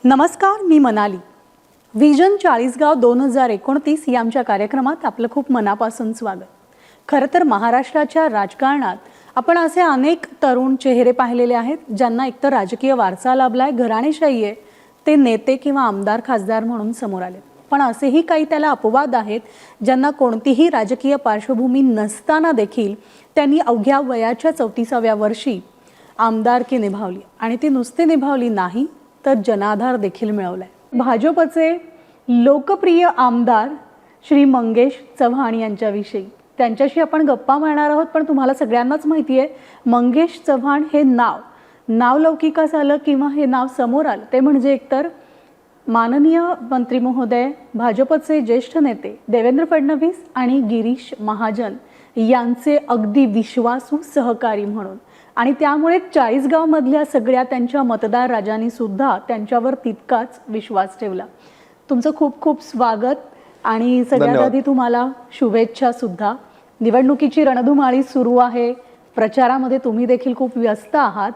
नमस्कार, मी मनाली. व्हिजन चाळीसगाव 2029 या आमच्या कार्यक्रमात आपलं खूप मनापासून स्वागत. खरं तर महाराष्ट्राच्या राजकारणात आपण असे अनेक तरुण चेहरे पाहिलेले आहेत ज्यांना एकतर राजकीय वारसा लाभलाय, घराणेशाही आहे, ते नेते किंवा आमदार खासदार म्हणून समोर आले. पण असेही काही त्याला अपवाद आहेत ज्यांना कोणतीही राजकीय पार्श्वभूमी नसताना देखील त्यांनी अवघ्या वयाच्या 34व्या वर्षी आमदारकी निभावली आणि ती नुसती निभावली नाही तर जनाधार देखील मिळवलाय. भाजपचे लोकप्रिय आमदार श्री मंगेश चव्हाण यांच्याविषयी त्यांच्याशी आपण गप्पा मारणार आहोत. पण तुम्हाला सगळ्यांनाच माहिती आहे, मंगेश चव्हाण हे नाव लौकिकास आलं किंवा हे नाव समोर आलं ते म्हणजे एकतर माननीय मंत्री महोदय, भाजपचे ज्येष्ठ नेते देवेंद्र फडणवीस आणि गिरीश महाजन यांचे अगदी विश्वासू सहकारी म्हणून. आणि त्यामुळे चाळीसगावमधल्या सगळ्या त्यांच्या मतदार राजांनी सुद्धा त्यांच्यावर तितकाच विश्वास ठेवला. तुमचं खूप खूप स्वागत आणि सगळ्यात आधी तुम्हाला शुभेच्छा सुद्धा. निवडणुकीची रणधुमाळी सुरू आहे, प्रचारामध्ये तुम्ही देखील खूप व्यस्त आहात,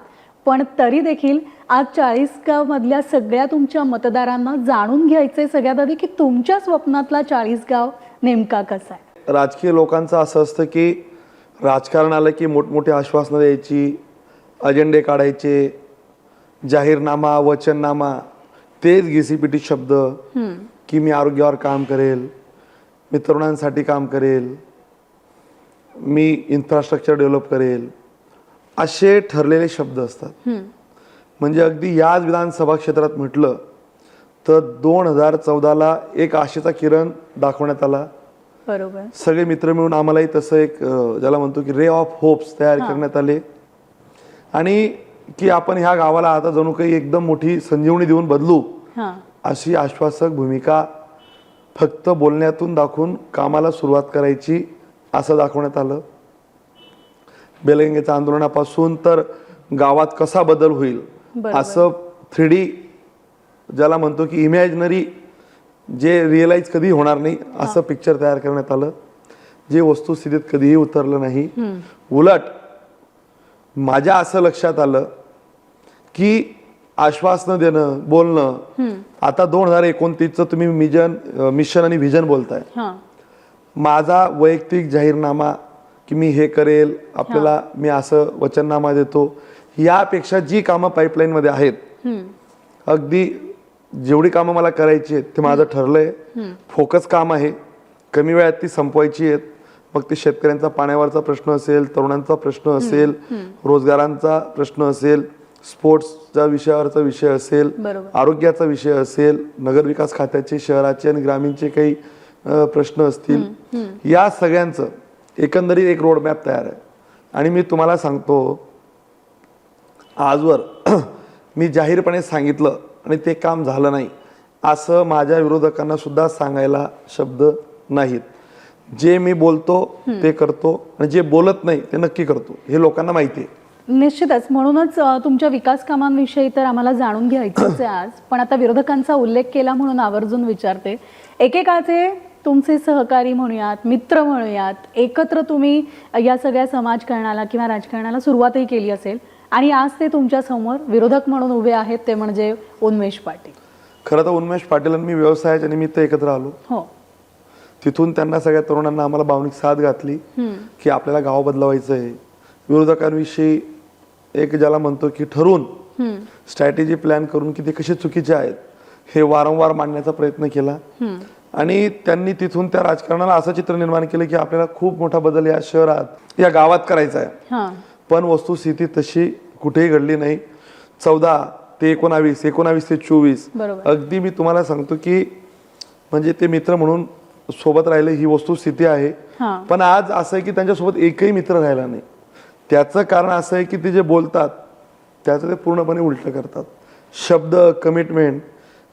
पण तरी देखील आज चाळीसगावमधल्या सगळ्या तुमच्या मतदारांना जाणून घ्यायचे सगळ्यात आधी की तुमच्या स्वप्नातला चाळीसगाव नेमका कसा आहे. राजकीय लोकांचं असं असतं की राजकारण आलं की मोठमोठी आश्वासनं द्यायची, अजेंडे काढायचे, जाहीरनामा, वचननामा, तेच घिसीपिटी शब्द की मी आरोग्यावर काम करेल, मी तरुणांसाठी काम करेल, मी इन्फ्रास्ट्रक्चर डेव्हलप करेल, असे ठरलेले शब्द असतात. म्हणजे अगदी याच विधानसभा क्षेत्रात म्हटलं तर 2014ला एक आशेचा किरण दाखवण्यात आला. बरोबर. सगळे मित्र मिळून आम्हालाही तसं एक ज्याला म्हणतो की रे ऑफ होप्स तयार करण्यात आले आणि की आपण ह्या गावाला आता जणू काही एकदम मोठी संजीवनी देऊन बदलू, अशी आश्वासक भूमिका फक्त बोलण्यातून दाखवून कामाला सुरुवात करायची असं दाखवण्यात आलं. बेलगंगेच्या आंदोलनापासून तर गावात कसा बदल होईल असं 3D ज्याला म्हणतो की इमॅजिनरी, जे रिअलाइज कधी होणार नाही असं पिक्चर तयार करण्यात आलं, जे वस्तुस्थितीत कधीही उतरलं नाही. उलट माझ्या असं लक्षात आलं की आश्वासनं देणं, बोलणं, आता 2029चं तुम्ही मिशन आणि व्हिजन बोलताय. माझा वैयक्तिक जाहीरनामा की मी हे करेल, आपल्याला मी असं वचननामा देतो, यापेक्षा जी कामं पाईपलाईनमध्ये आहेत, अगदी जेवढी कामं मला करायची आहेत ते माझं ठरलंय. फोकस काम आहे, कमी वेळात ती संपवायची आहेत. मग ते शेतकऱ्यांचा पाण्यावरचा प्रश्न असेल, तरुणांचा प्रश्न असेल, रोजगारांचा प्रश्न असेल, स्पोर्ट्सच्या विषयावरचा विषय असेल, आरोग्याचा विषय असेल, नगरविकास खात्याचे, शहराचे आणि ग्रामीणचे काही प्रश्न असतील, या सगळ्यांचं एकंदरीत एक रोडमॅप तयार आहे. आणि मी तुम्हाला सांगतो, आजवर मी जाहीरपणे सांगितलं आणि ते काम झालं नाही असं माझ्या विरोधकांना सुद्धा सांगायला शब्द नाहीत. जे मी बोलतो ते करतो आणि जे बोलत नाही ते नक्की करतो, हे लोकांना माहिती आहे. निश्चितच. म्हणूनच तुमच्या विकास कामांविषयी तर आम्हाला जाणून घ्यायचंच आहे आज. पण आता विरोधकांचा उल्लेख केला म्हणून आवर्जून विचारते. एकेकाचे तुमचे सहकारी म्हणूयात, मित्र म्हणूयात, एकत्र तुम्ही या सगळ्या समाजकारणाला किंवा राजकारणाला सुरुवातही केली असेल आणि आज ते तुमच्या समोर विरोधक म्हणून उभे आहेत, ते म्हणजे उन्मेष पाटील. खरं तर उन्मेष पाटील आणि मी व्यवसायाच्या निमित्त एकत्र आलो. हो. तिथून त्यांना सगळ्या तरुणांना आम्हाला भावनिक साथ घातली की आपल्याला गाव बदलवायचं आहे. विरोधकांविषयी एक ज्याला म्हणतो की ठरवून स्ट्रॅटेजी प्लॅन करून की ते कसे चुकीचे आहेत हे वारंवार मांडण्याचा प्रयत्न केला. आणि त्यांनी तिथून त्या राजकारणाला असं चित्र निर्माण केलं की आपल्याला खूप मोठा बदल या शहरात, या गावात करायचा आहे. पण वस्तुस्थिती तशी कुठेही घडली नाही. 14 ते 19, 19 ते 24, अगदी मी तुम्हाला सांगतो की म्हणजे ते मित्र म्हणून सोबत राहिले ही वस्तुस्थिती आहे. पण आज असं आहे की त्यांच्यासोबत एकही मित्र राहिला नाही. त्याचं कारण असं आहे की ते जे बोलतात त्याचं ते पूर्णपणे उलट करतात. शब्द, कमिटमेंट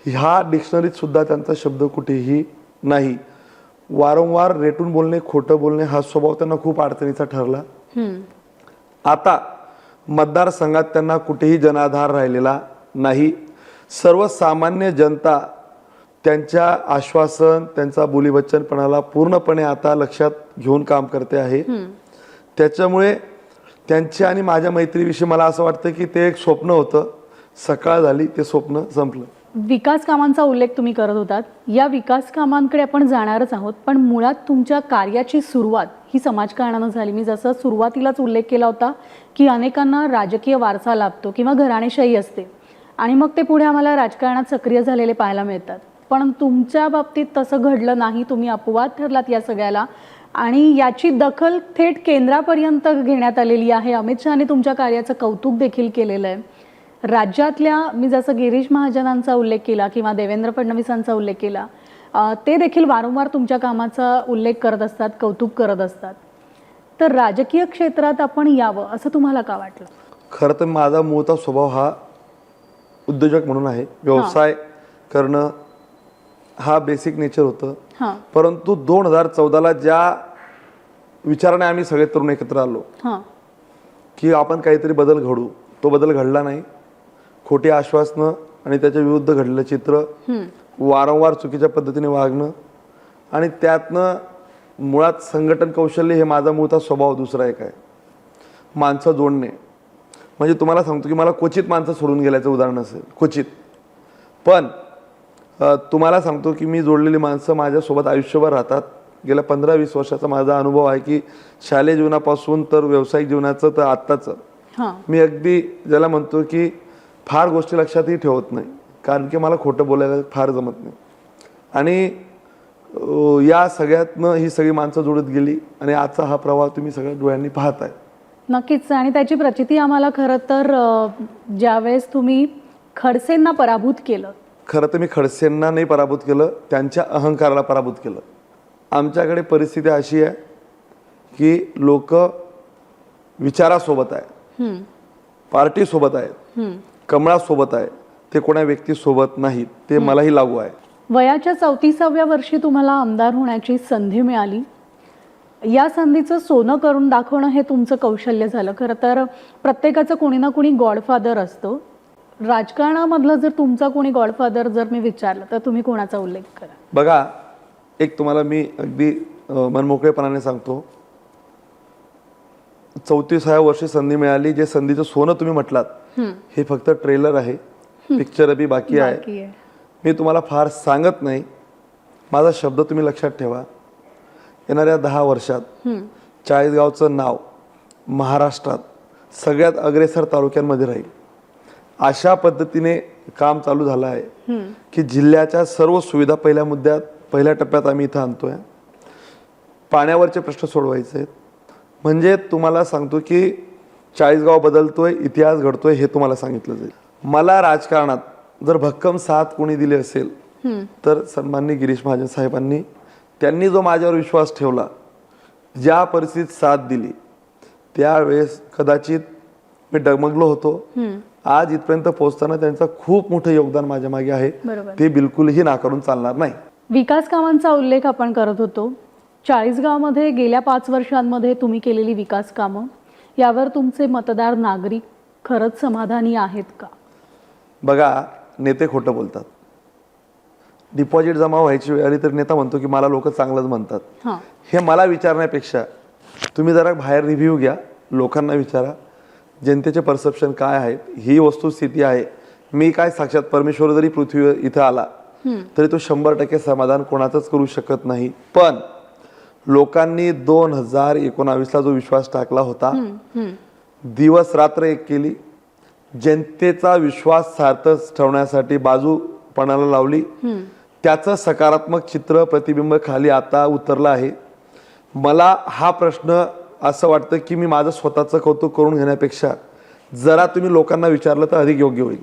ह्या डिक्शनरीत सुद्धा त्यांचा शब्द कुठेही नाही. वारंवार रेटून बोलणे, खोटं बोलणे हा स्वभाव त्यांना खूप अडचणीचा ठरला. आता मतदारसंघात त्यांना कुठेही जनाधार राहिलेला नाही. सर्वसामान्य जनता त्यांच्या आश्वासन, त्यांचा बोलीवचनपणाला पूर्णपणे आता लक्षात घेऊन काम करते आहे. त्याच्यामुळे त्यांच्या आणि माझ्या मैत्रीविषयी मला असं वाटतं की ते एक स्वप्न होतं, सकाळ झाली, ते स्वप्न संपलं. विकास कामांचा उल्लेख तुम्ही करत होतात. या विकास कामांकडे आपण जाणारच आहोत, पण मुळात तुमच्या कार्याची सुरुवात ही समाजकारणानं झाली. मी जसं सुरुवातीलाच उल्लेख केला होता की अनेकांना राजकीय वारसा लाभतो किंवा घराणेशाही असते आणि मग ते पुढे आम्हाला राजकारणात सक्रिय झालेले पाहायला मिळतात. पण तुमच्या बाबतीत तसं घडलं नाही. तुम्ही अपवाद ठरलात या सगळ्याला आणि याची दखल थेट केंद्रापर्यंत घेण्यात आलेली आहे. अमित शहाने तुमच्या कार्याचं कौतुक देखील केलेलं आहे. राज्यातल्या मी जसं गिरीश महाजनांचा उल्लेख केला किंवा देवेंद्र फडणवीसांचा उल्लेख केला, ते देखील वारंवार तुमच्या कामाचा उल्लेख करत असतात, कौतुक करत असतात. तर राजकीय क्षेत्रात आपण यावं असं तुम्हाला का वाटलं? खरं तर माझा मूळचा स्वभाव हा उद्योजक म्हणून आहे. व्यवसाय करणं हा बेसिक नेचर होतं. हां परंतु 2014ला ज्या विचाराने आम्ही सगळे तरुण एकत्र आलो हां की आपण काहीतरी बदल घडू, तो बदल घडला नाही. खोटी आश्वासनं आणि त्याच्या विरुद्ध घडलेलं चित्र, वारंवार चुकीच्या पद्धतीने वागणं आणि त्यातनं मुळात संघटन कौशल्य हे माझा मूळचा स्वभाव. दुसरा एक आहे माणसं जोडणे. म्हणजे तुम्हाला सांगतो की मला क्वचित माणसं सोडून गेल्याचं उदाहरण असेल, क्वचित. पण तुम्हाला सांगतो की मी जोडलेली माणसं माझ्यासोबत आयुष्यभर राहतात. गेल्या 15-20 वर्षाचा माझा अनुभव आहे की शालेय जीवनापासून तर व्यावसायिक जीवनाचं तर आत्ताचं मी अगदी ज्याला म्हणतो की फार गोष्टी लक्षातही ठेवत नाही, कारण की मला खोटं बोलायला फार जमत नाही. आणि या सगळ्यातनं ही सगळी माणसं जोडत गेली आणि आजचा हा प्रवाह तुम्ही सगळ्या डोळ्यांनी पाहताय. नक्कीच. आणि त्याची प्रचिती आम्हाला खरं तर ज्यावेळेस तुम्ही खडसेंना पराभूत केलं. खरं तर मी खडसेंना नाही पराभूत केलं, त्यांच्या अहंकाराला पराभूत केलं. आमच्याकडे परिस्थिती अशी आहे की लोक विचारासोबत आहे, पार्टीसोबत आहेत, कमळासोबत आहे, ते कोणा व्यक्तीसोबत नाहीत. ते मलाही लागू आहे. वयाच्या 34व्या वर्षी तुम्हाला आमदार होण्याची संधी मिळाली. या संधीचं सोनं करून दाखवणं हे तुमचं कौशल्य झालं. खरं तर प्रत्येकाचं कोणी ना कोणी गॉडफादर असतो. राजकारणामधलं जर तुमचा कोणी गॉडफादर जर मी विचारलं तर तुम्ही कोणाचा उल्लेख करा? बघा, एक तुम्हाला मी अगदी मनमोकळेपणाने सांगतो, 34व्या वर्षी संधी मिळाली. जे संधीचं सोनं तुम्ही म्हटलात हे फक्त ट्रेलर आहे, पिक्चर बी बाकी आहे. मी तुम्हाला फार सांगत नाही. माझा शब्द तुम्ही लक्षात ठेवा. येणाऱ्या 10 वर्षात चाळीसगावचं नाव महाराष्ट्रात सगळ्यात अग्रेसर तालुक्यांमध्ये राहील. अशा पद्धतीने काम चालू झालं आहे की जिल्ह्याच्या सर्व सुविधा पहिल्या टप्प्यात आम्ही इथं आणतोय. पाण्यावरचे प्रश्न सोडवायचे आहेत. म्हणजे तुम्हाला सांगतो की चाळीसगाव बदलतोय, इतिहास घडतोय हे तुम्हाला सांगितलं जाईल. मला राजकारणात जर भक्कम साथ कोणी दिली असेल तर सन्माननीय गिरीश महाजन साहेबांनी. त्यांनी जो माझ्यावर विश्वास ठेवला, ज्या परिस्थितीत साथ दिली, त्यावेळेस कदाचित मी डगमगलो होतो. आज इथपर्यंत पोहोचताना त्यांचं खूप मोठं योगदान माझ्या मागे आहे. ते बिलकुलही नाकारून चालणार नाही. विकास कामांचा उल्लेख आपण करत होतो. चाळीसगावमध्ये गेल्या 5 वर्षांमध्ये तुम्ही केलेली विकास कामं, यावर तुमचे मतदार नागरिक खरंच समाधानी आहेत का? बघा, नेते खोटं बोलतात. डिपॉझिट जमा व्हायची वेळ आली तर नेता म्हणतो की मला लोक चांगलंच म्हणतात. हे मला विचारण्यापेक्षा तुम्ही जरा बाहेर रिव्ह्यू घ्या, लोकांना विचारा जनतेचे परसेप्शन काय आहेत. ही वस्तुस्थिती आहे. मी काय साक्षात परमेश्वर जरी पृथ्वीवर इथं आला तरी तो 100% समाधान कोणाचंच करू शकत नाही. पण लोकांनी 2019ला जो विश्वास टाकला होता, दिवस रात्र एक केली. जनतेचा विश्वास सार्थक ठेवण्यासाठी बाजूपणाला लावली. त्याचं सकारात्मक चित्र प्रतिबिंब खाली आता उतरलं आहे. मला हा प्रश्न असं वाटतं की मी माझं स्वतःचं कौतुक करून घेण्यापेक्षा जरा तुम्ही लोकांना विचारलं तर अधिक योग्य होईल.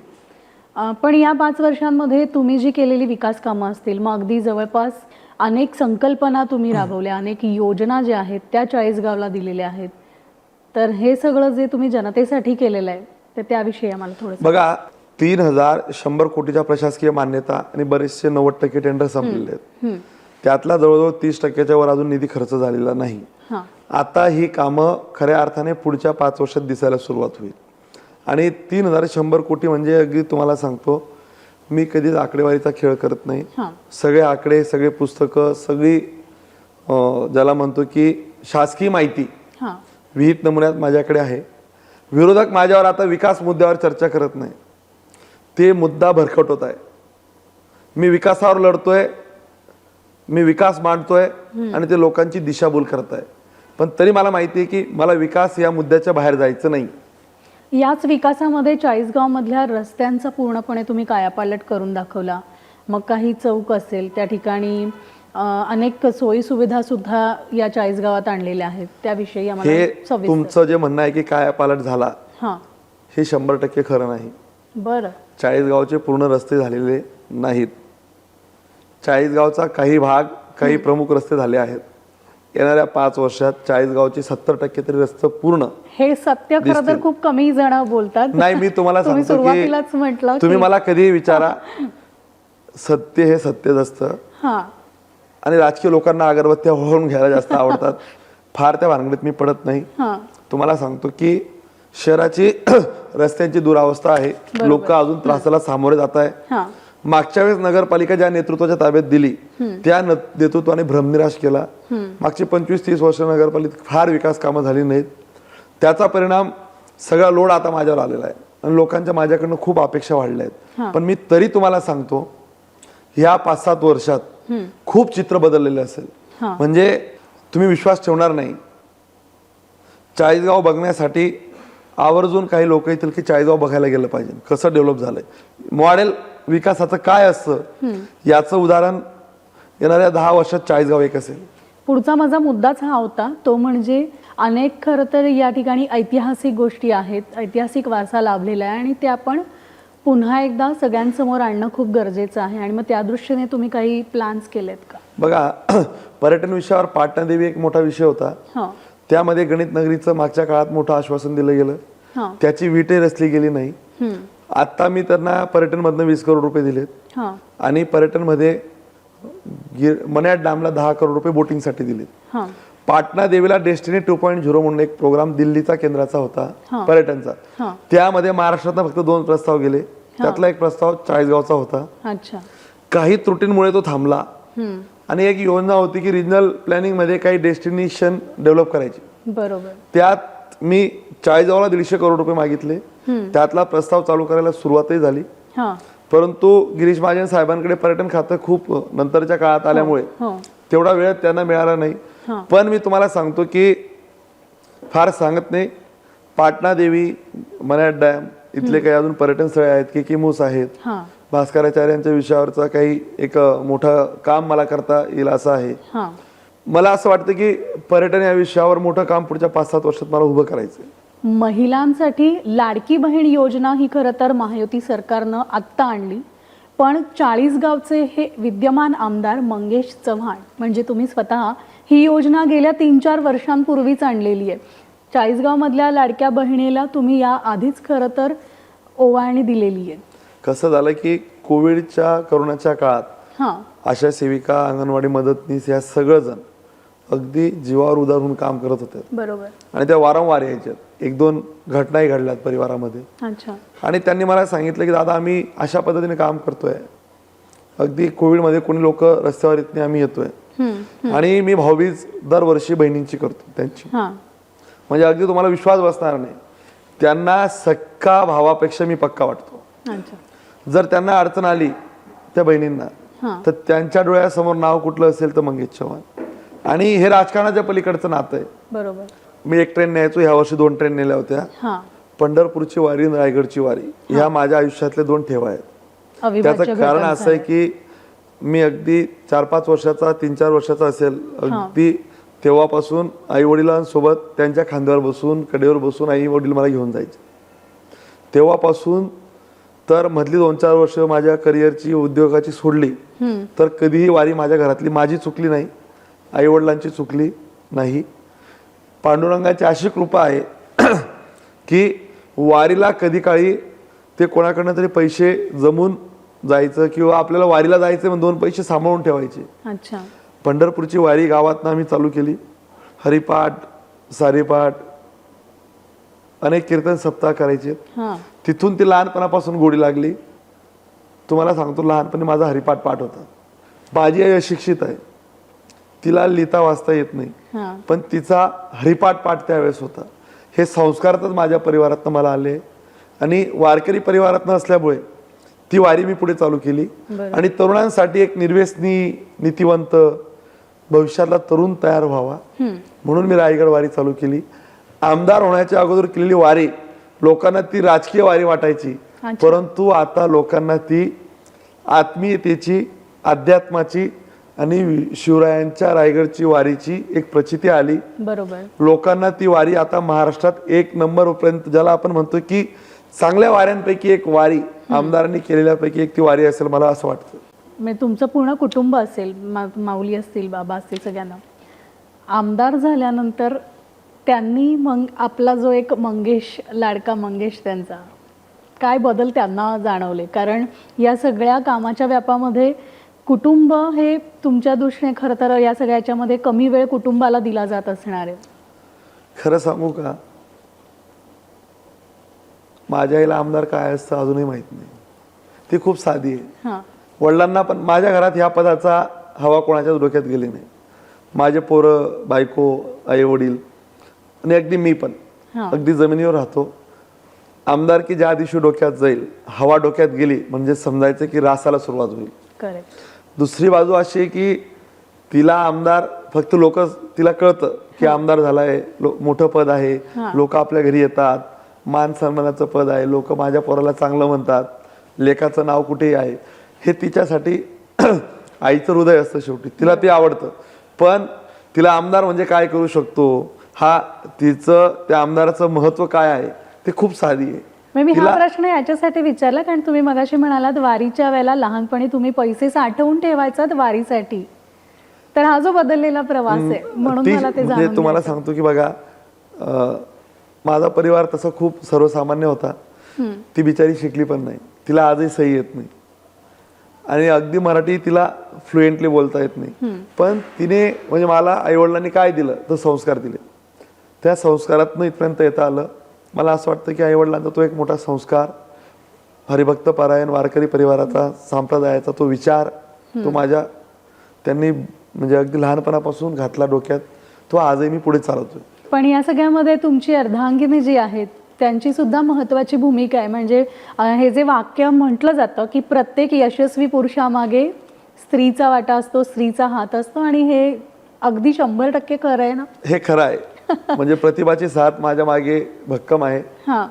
पण या 5 वर्षांमध्ये तुम्ही जी केलेली विकास कामं असतील, मग अगदी जवळपास अनेक संकल्पना तुम्ही राबवल्या, अनेक योजना ज्या आहेत त्या चाळीसगावला दिलेल्या आहेत. तर हे सगळं जे तुम्ही जनतेसाठी केलेलं आहे तर त्याविषयी आम्हाला थोडं बघा. 3100 कोटीच्या प्रशासकीय मान्यता आणि बरेचसे 90% टेंडर संपलेले आहेत. त्यातला जवळजवळ 30%च्या वर अजून निधी खर्च झालेला नाही. आता ही कामं खऱ्या अर्थाने पुढच्या 5 वर्षात दिसायला सुरुवात होईल. आणि 3100 कोटी म्हणजे अगदी तुम्हाला सांगतो, मी कधीच आकडेवारीचा खेळ करत नाही. सगळे आकडे, सगळे पुस्तकं, सगळी ज्याला म्हणतो की शासकीय माहिती विहित नमुन्यात माझ्याकडे आहे. विरोधक माझ्यावर आता विकास मुद्द्यावर चर्चा करत नाही, ते मुद्दा भरकटवत आहे. मी विकासावर लढतोय, मी विकास मांडतोय आणि ते लोकांची दिशाभूल करत आहे. पण तरी मला माहिती आहे की मला विकास या मुद्द्याच्या बाहेर जायचं नाही. याच विकासामध्ये चाळीसगावमधल्या रस्त्यांचा पूर्णपणे तुम्ही कायापालट करून दाखवला. मग काही चौक असेल त्या ठिकाणी अनेक सोयी सुविधा सुद्धा या चाळीसगावात आणलेल्या आहेत, त्याविषयी हे आम्हाला सविस्तर. तुमचं जे म्हणणं आहे की कायापालट झाला, हां, हे 100% खरं नाही. बरं. चाळीसगावचे पूर्ण रस्ते झालेले नाहीत. चाळीसगावचा काही भाग, काही प्रमुख रस्ते झाले आहेत. येणाऱ्या 5 वर्षात चाळीसगावचे 70% तरी रस्ते पूर्ण. हे सत्य खरं तर खूप कमी जण बोलतात. नाही, मी तुम्हाला तुम्ही सांगतो सुरुवातीलाच म्हटलं की तुम्ही मला कधीही विचारा, सत्य हे सत्यच असतं. हां, आणि राजकीय लोकांना अगरबत्त्या ओळखून घ्यायला जास्त आवडतात. फार त्या भानगडीत मी पडत नाही. हां, तुम्हाला सांगतो की शहराची रस्त्यांची दुरावस्था आहे. लोक अजून त्रासाला सामोरे जात आहे. हां, मागच्या वेळेस नगरपालिका ज्या नेतृत्वाच्या ताब्यात दिली त्या नेतृत्वाने भ्रमनिराश केला. मागची 25-30 वर्ष नगरपालिकेत फार विकास कामं झाली नाहीत. त्याचा परिणाम सगळा लोड आता माझ्यावर आलेला आहे आणि लोकांच्या माझ्याकडनं खूप अपेक्षा वाढल्या आहेत. पण मी तरी तुम्हाला सांगतो, ह्या 5-7 वर्षात खूप चित्र बदललेलं असेल. म्हणजे तुम्ही विश्वास ठेवणार नाही. चाळीसगाव बघण्यासाठी आवर्जून काही लोक येतील की चाळीसगाव बघायला गेलं पाहिजे, कसं डेव्हलप झालंय. मॉडेल विकासाचं काय असतं याचं उदाहरण येणाऱ्या 10 वर्षात चाळीसगाव एक असेल. पुढचा माझा मुद्दाच हा होता, तो म्हणजे अनेक खरं तर या ठिकाणी ऐतिहासिक गोष्टी आहेत, ऐतिहासिक वारसा लाभलेला आहे आणि ते आपण पुन्हा एकदा सगळ्यांसमोर आणणं खूप गरजेचं आहे. आणि मग त्या दृष्टीने तुम्ही काही प्लॅन्स केलेत का? बघा, पर्यटन विषयावर पाटणादेवी एक मोठा विषय होता. हां, त्यामध्ये गणित नगरीचं मागच्या काळात मोठं आश्वासन दिलं गेलं. हां, त्याची वीटही रचली गेली नाही. आता मी त्यांना पर्यटनमधनं 20 करोड रुपये दिलेत हां, आणि पर्यटनमध्ये मन्याड डॅमला 10 करोड रुपये बोटिंगसाठी दिलेत. हां, पाटणा देवीला डेस्टिनी 2.0 म्हणून एक प्रोग्राम दिल्लीचा केंद्राचा होता पर्यटनचा. हां, त्यामध्ये महाराष्ट्रातनं फक्त 2 प्रस्ताव गेले. त्यातला एक प्रस्ताव चाळीसगावचा होता. अच्छा, काही त्रुटींमुळे तो थांबला आणि एक योजना होती की रिजनल प्लॅनिंग मध्ये काही डेस्टिनेशन डेव्हलप करायची. बरोबर. त्यात मी चाळीसगावला 150 करोड रुपये मागितले. त्यातला प्रस्ताव चालू करायला सुरुवातही झाली. हां, परंतु गिरीश महाजन साहेबांकडे पर्यटन खातं खूप नंतरच्या काळात आल्यामुळे हो, तेवढा वेळ त्यांना मिळाला नाही. पण मी तुम्हाला सांगतो की फार सांगत नाही, पाटणा देवी, मन्याड डॅम इथले काही अजून पर्यटन स्थळे आहेत, किकीमूस आहेत, हां, भास्कराचार्यांच्या विषयावरचा काही एक मोठं काम मला करता येईल असं आहे. हां, मला असं वाटतं की पर्यटन या विषयावर मोठं काम पुढच्या 5-7 वर्षात मला उभं करायचं. महिलांसाठी लाडकी बहीण योजना ही खरं तर महायुती सरकारनं आत्ता आणली, पण चाळीसगावचे हे विद्यमान आमदार मंगेश चव्हाण म्हणजे तुम्ही स्वतः ही योजना गेल्या 3-4 वर्षांपूर्वीच आणलेली आहे. चाळीसगावमधल्या लाडक्या बहिणीला तुम्ही या आधीच खरं तर ओवाळणी दिलेली आहे. कसं झालं की कोविडच्या करोनाच्या काळात हां, आशा सेविका, अंगणवाडी मदतनीस या सगळेजण अगदी जीवावर उदार होऊन काम करत होते बरोबर. आणि त्या वारंवार यायच्यात. 1-2 घटनाही घडल्यात परिवारामध्ये. अच्छा, आणि त्यांनी मला सांगितलं की दादा आम्ही अशा पद्धतीने काम करतोय, अगदी कोविडमध्ये कोणी लोक रस्त्यावर येत नाही, आम्ही येतोय. आणि मी भाऊबीज दरवर्षी बहिणींची करतो त्यांची. हां, म्हणजे अगदी तुम्हाला विश्वास बसणार नाही, त्यांना सक्का भावापेक्षा मी पक्का वाटतो. अच्छा, जर त्यांना अडचण आली त्या बहिणींना हां, तर त्यांच्या डोळ्यासमोर नाव कुठलं असेल तर मंगेश चव्हाण. आणि हे राजकारणाच्या पलीकडचं नातं आहे. बरोबर. मी 1 ट्रेन न्यायचो, ह्या वर्षी 2 ट्रेन नेल्या होत्या. हां, पंढरपूरची वारी आणि रायगडची वारी ह्या माझ्या आयुष्यातले 2 ठेवा आहेत. अविभाज्य त्याचं कारण घटक असं आहे की मी अगदी 4-5 वर्षाचा, 3-4 वर्षाचा असेल, अगदी तेव्हापासून आई वडिलांसोबत त्यांच्या खांद्यावर बसून, कडेवर बसून आई वडील मला घेऊन जायचे. तेव्हापासून तर मधली 2-4 वर्ष माझ्या करिअरची, उद्योगाची सोडली तर कधीही वारी माझ्या घरातली माझी चुकली नाही, आई वडिलांची चुकली नाही. पांडुरंगाची अशी कृपा आहे की वारीला कधी काळी ते कोणाकडनं तरी पैसे जमून जायचं किंवा आपल्याला वारीला जायचं म्हणून 2 पैसे सांभाळून ठेवायचे. अच्छा, पंढरपूरची वारी गावातनं आम्ही चालू केली. हरिपाठ, सारीपाठ, अनेक कीर्तन सप्ताह करायचे. हां, तिथून ती लहानपणापासून गोडी लागली. तुम्हाला सांगतो, लहानपणी माझा हरिपाठ पाठ होता. माझी आई अशिक्षित आहे, तिला लिहिता वाचता येत नाही, हां, पण तिचा हरिपाठ पाठ त्यावेळेस होता. हे संस्कारच माझ्या परिवारातनं मला आले आणि वारकरी परिवारातनं असल्यामुळे ती वारी मी पुढे चालू केली. बरं. आणि तरुणांसाठी एक निर्व्यसनी, नीतिवंत, भविष्यातला तरुण तयार व्हावा म्हणून मी रायगड वारी चालू केली. आमदार होण्याच्या अगोदर केलेली वारी लोकांना ती राजकीय वारी वाटायची, अच्छा. परंतु आता लोकांना ती आत्मीयतेची, अध्यात्माची आणि शिवरायांच्या रायगडची वारीची एक प्रचिती आली. बरोबर. लोकांना ती वारी आता महाराष्ट्रात एक नंबर पर्यंत, ज्याला आपण म्हणतो की चांगल्या वाऱ्यांपैकी एक वारी, आमदारांनी केलेल्यापैकी एक ती वारी असेल, मला असं वाटतं. म्हणजे तुमचं पूर्ण कुटुंब असेल, माऊली असतील, बाबा असतील, सगळ्यांना आमदार झाल्यानंतर त्यांनी मग आपला जो एक मंगेश, लाडका मंगेश, त्यांचा काय बदल त्यांना जाणवले? कारण या सगळ्या कामाच्या व्यापामध्ये कुटुंब हे तुमच्या दृष्टीने खरं तर या सगळ्याच्यामध्ये कमी वेळ कुटुंबाला दिला जात असणार आहे. खरं सांगू का, माझ्या आईला आमदार काय असतं अजूनही माहित नाही. ती खूप साधी आहे. हां. वडिलांना पण माझ्या घरात ह्या पदाचा हवा कोणाच्याच डोक्यात गेली नाही. माझे पोरं, बायको, आई वडील आणि अगदी मी पण हां. अगदी जमिनीवर राहतो. आमदारकी ज्या दिवशी डोक्यात जाईल, हवा डोक्यात गेली म्हणजे समजायचं की रासाला सुरुवात होईल. करेक्ट. दुसरी बाजू अशी आहे की तिला आमदार, फक्त लोक, तिला कळतं की आमदार झालाय, मोठं पद आहे, हां. लोक आपल्या घरी येतात, मान सन्मानाचं पद आहे, लोक माझ्या पोराला चांगलं म्हणतात, लेखाचं नाव कुठेही आहे, हे तिच्यासाठी आईचं हृदय असतं. शेवटी तिला ते आवडतं. पण तिला आमदार म्हणजे काय करू शकतो, हा तिचं त्या आमदाराचं महत्व काय आहे ते खूप साधी आहे. मी हा प्रश्न याच्यासाठी विचारला कारण तुम्ही मगाशी म्हणालात वारीच्या वेळेला लहानपणी तुम्ही पैसे साठवून ठेवायचात वारीसाठी, तर हा जो बदललेला प्रवास आहे म्हणून मला ते म्हणजे जाणून तुम्हाला घ्यायचं. सांगतो की बघा, माझा परिवार तसा खूप सर्वसामान्य होता. ती बिचारी शिकली पण नाही, तिला आजही सही येत नाही आणि अगदी मराठी तिला फ्लुएंटली बोलता येत नाही. पण तिने म्हणजे मला आईवडिलांनी काय दिलं तर संस्कार दिले. त्या संस्कारातनं इथपर्यंत येता आलं. मला असं वाटतं की आईवडिलांचा तो एक मोठा संस्कार, हरिभक्त पारायण वारकरी परिवाराचा, संप्रदायाचा तो विचार, तो माझ्या त्यांनी म्हणजे अगदी लहानपणापासून घातला डोक्यात, तो आजही मी पुढे चालवतोय. पण या सगळ्यामध्ये तुमची अर्धांगिनी जी आहेत त्यांची सुद्धा महत्त्वाची भूमिका आहे. म्हणजे हे जे वाक्य म्हटलं जातं की प्रत्येक यशस्वी पुरुषामागे स्त्रीचा वाटा असतो, स्त्रीचा हात असतो, आणि हे अगदी 100% खरं आहे ना? हे खरं आहे. म्हणजे प्रतिभाची साथ माझ्या मागे भक्कम आहे. हां.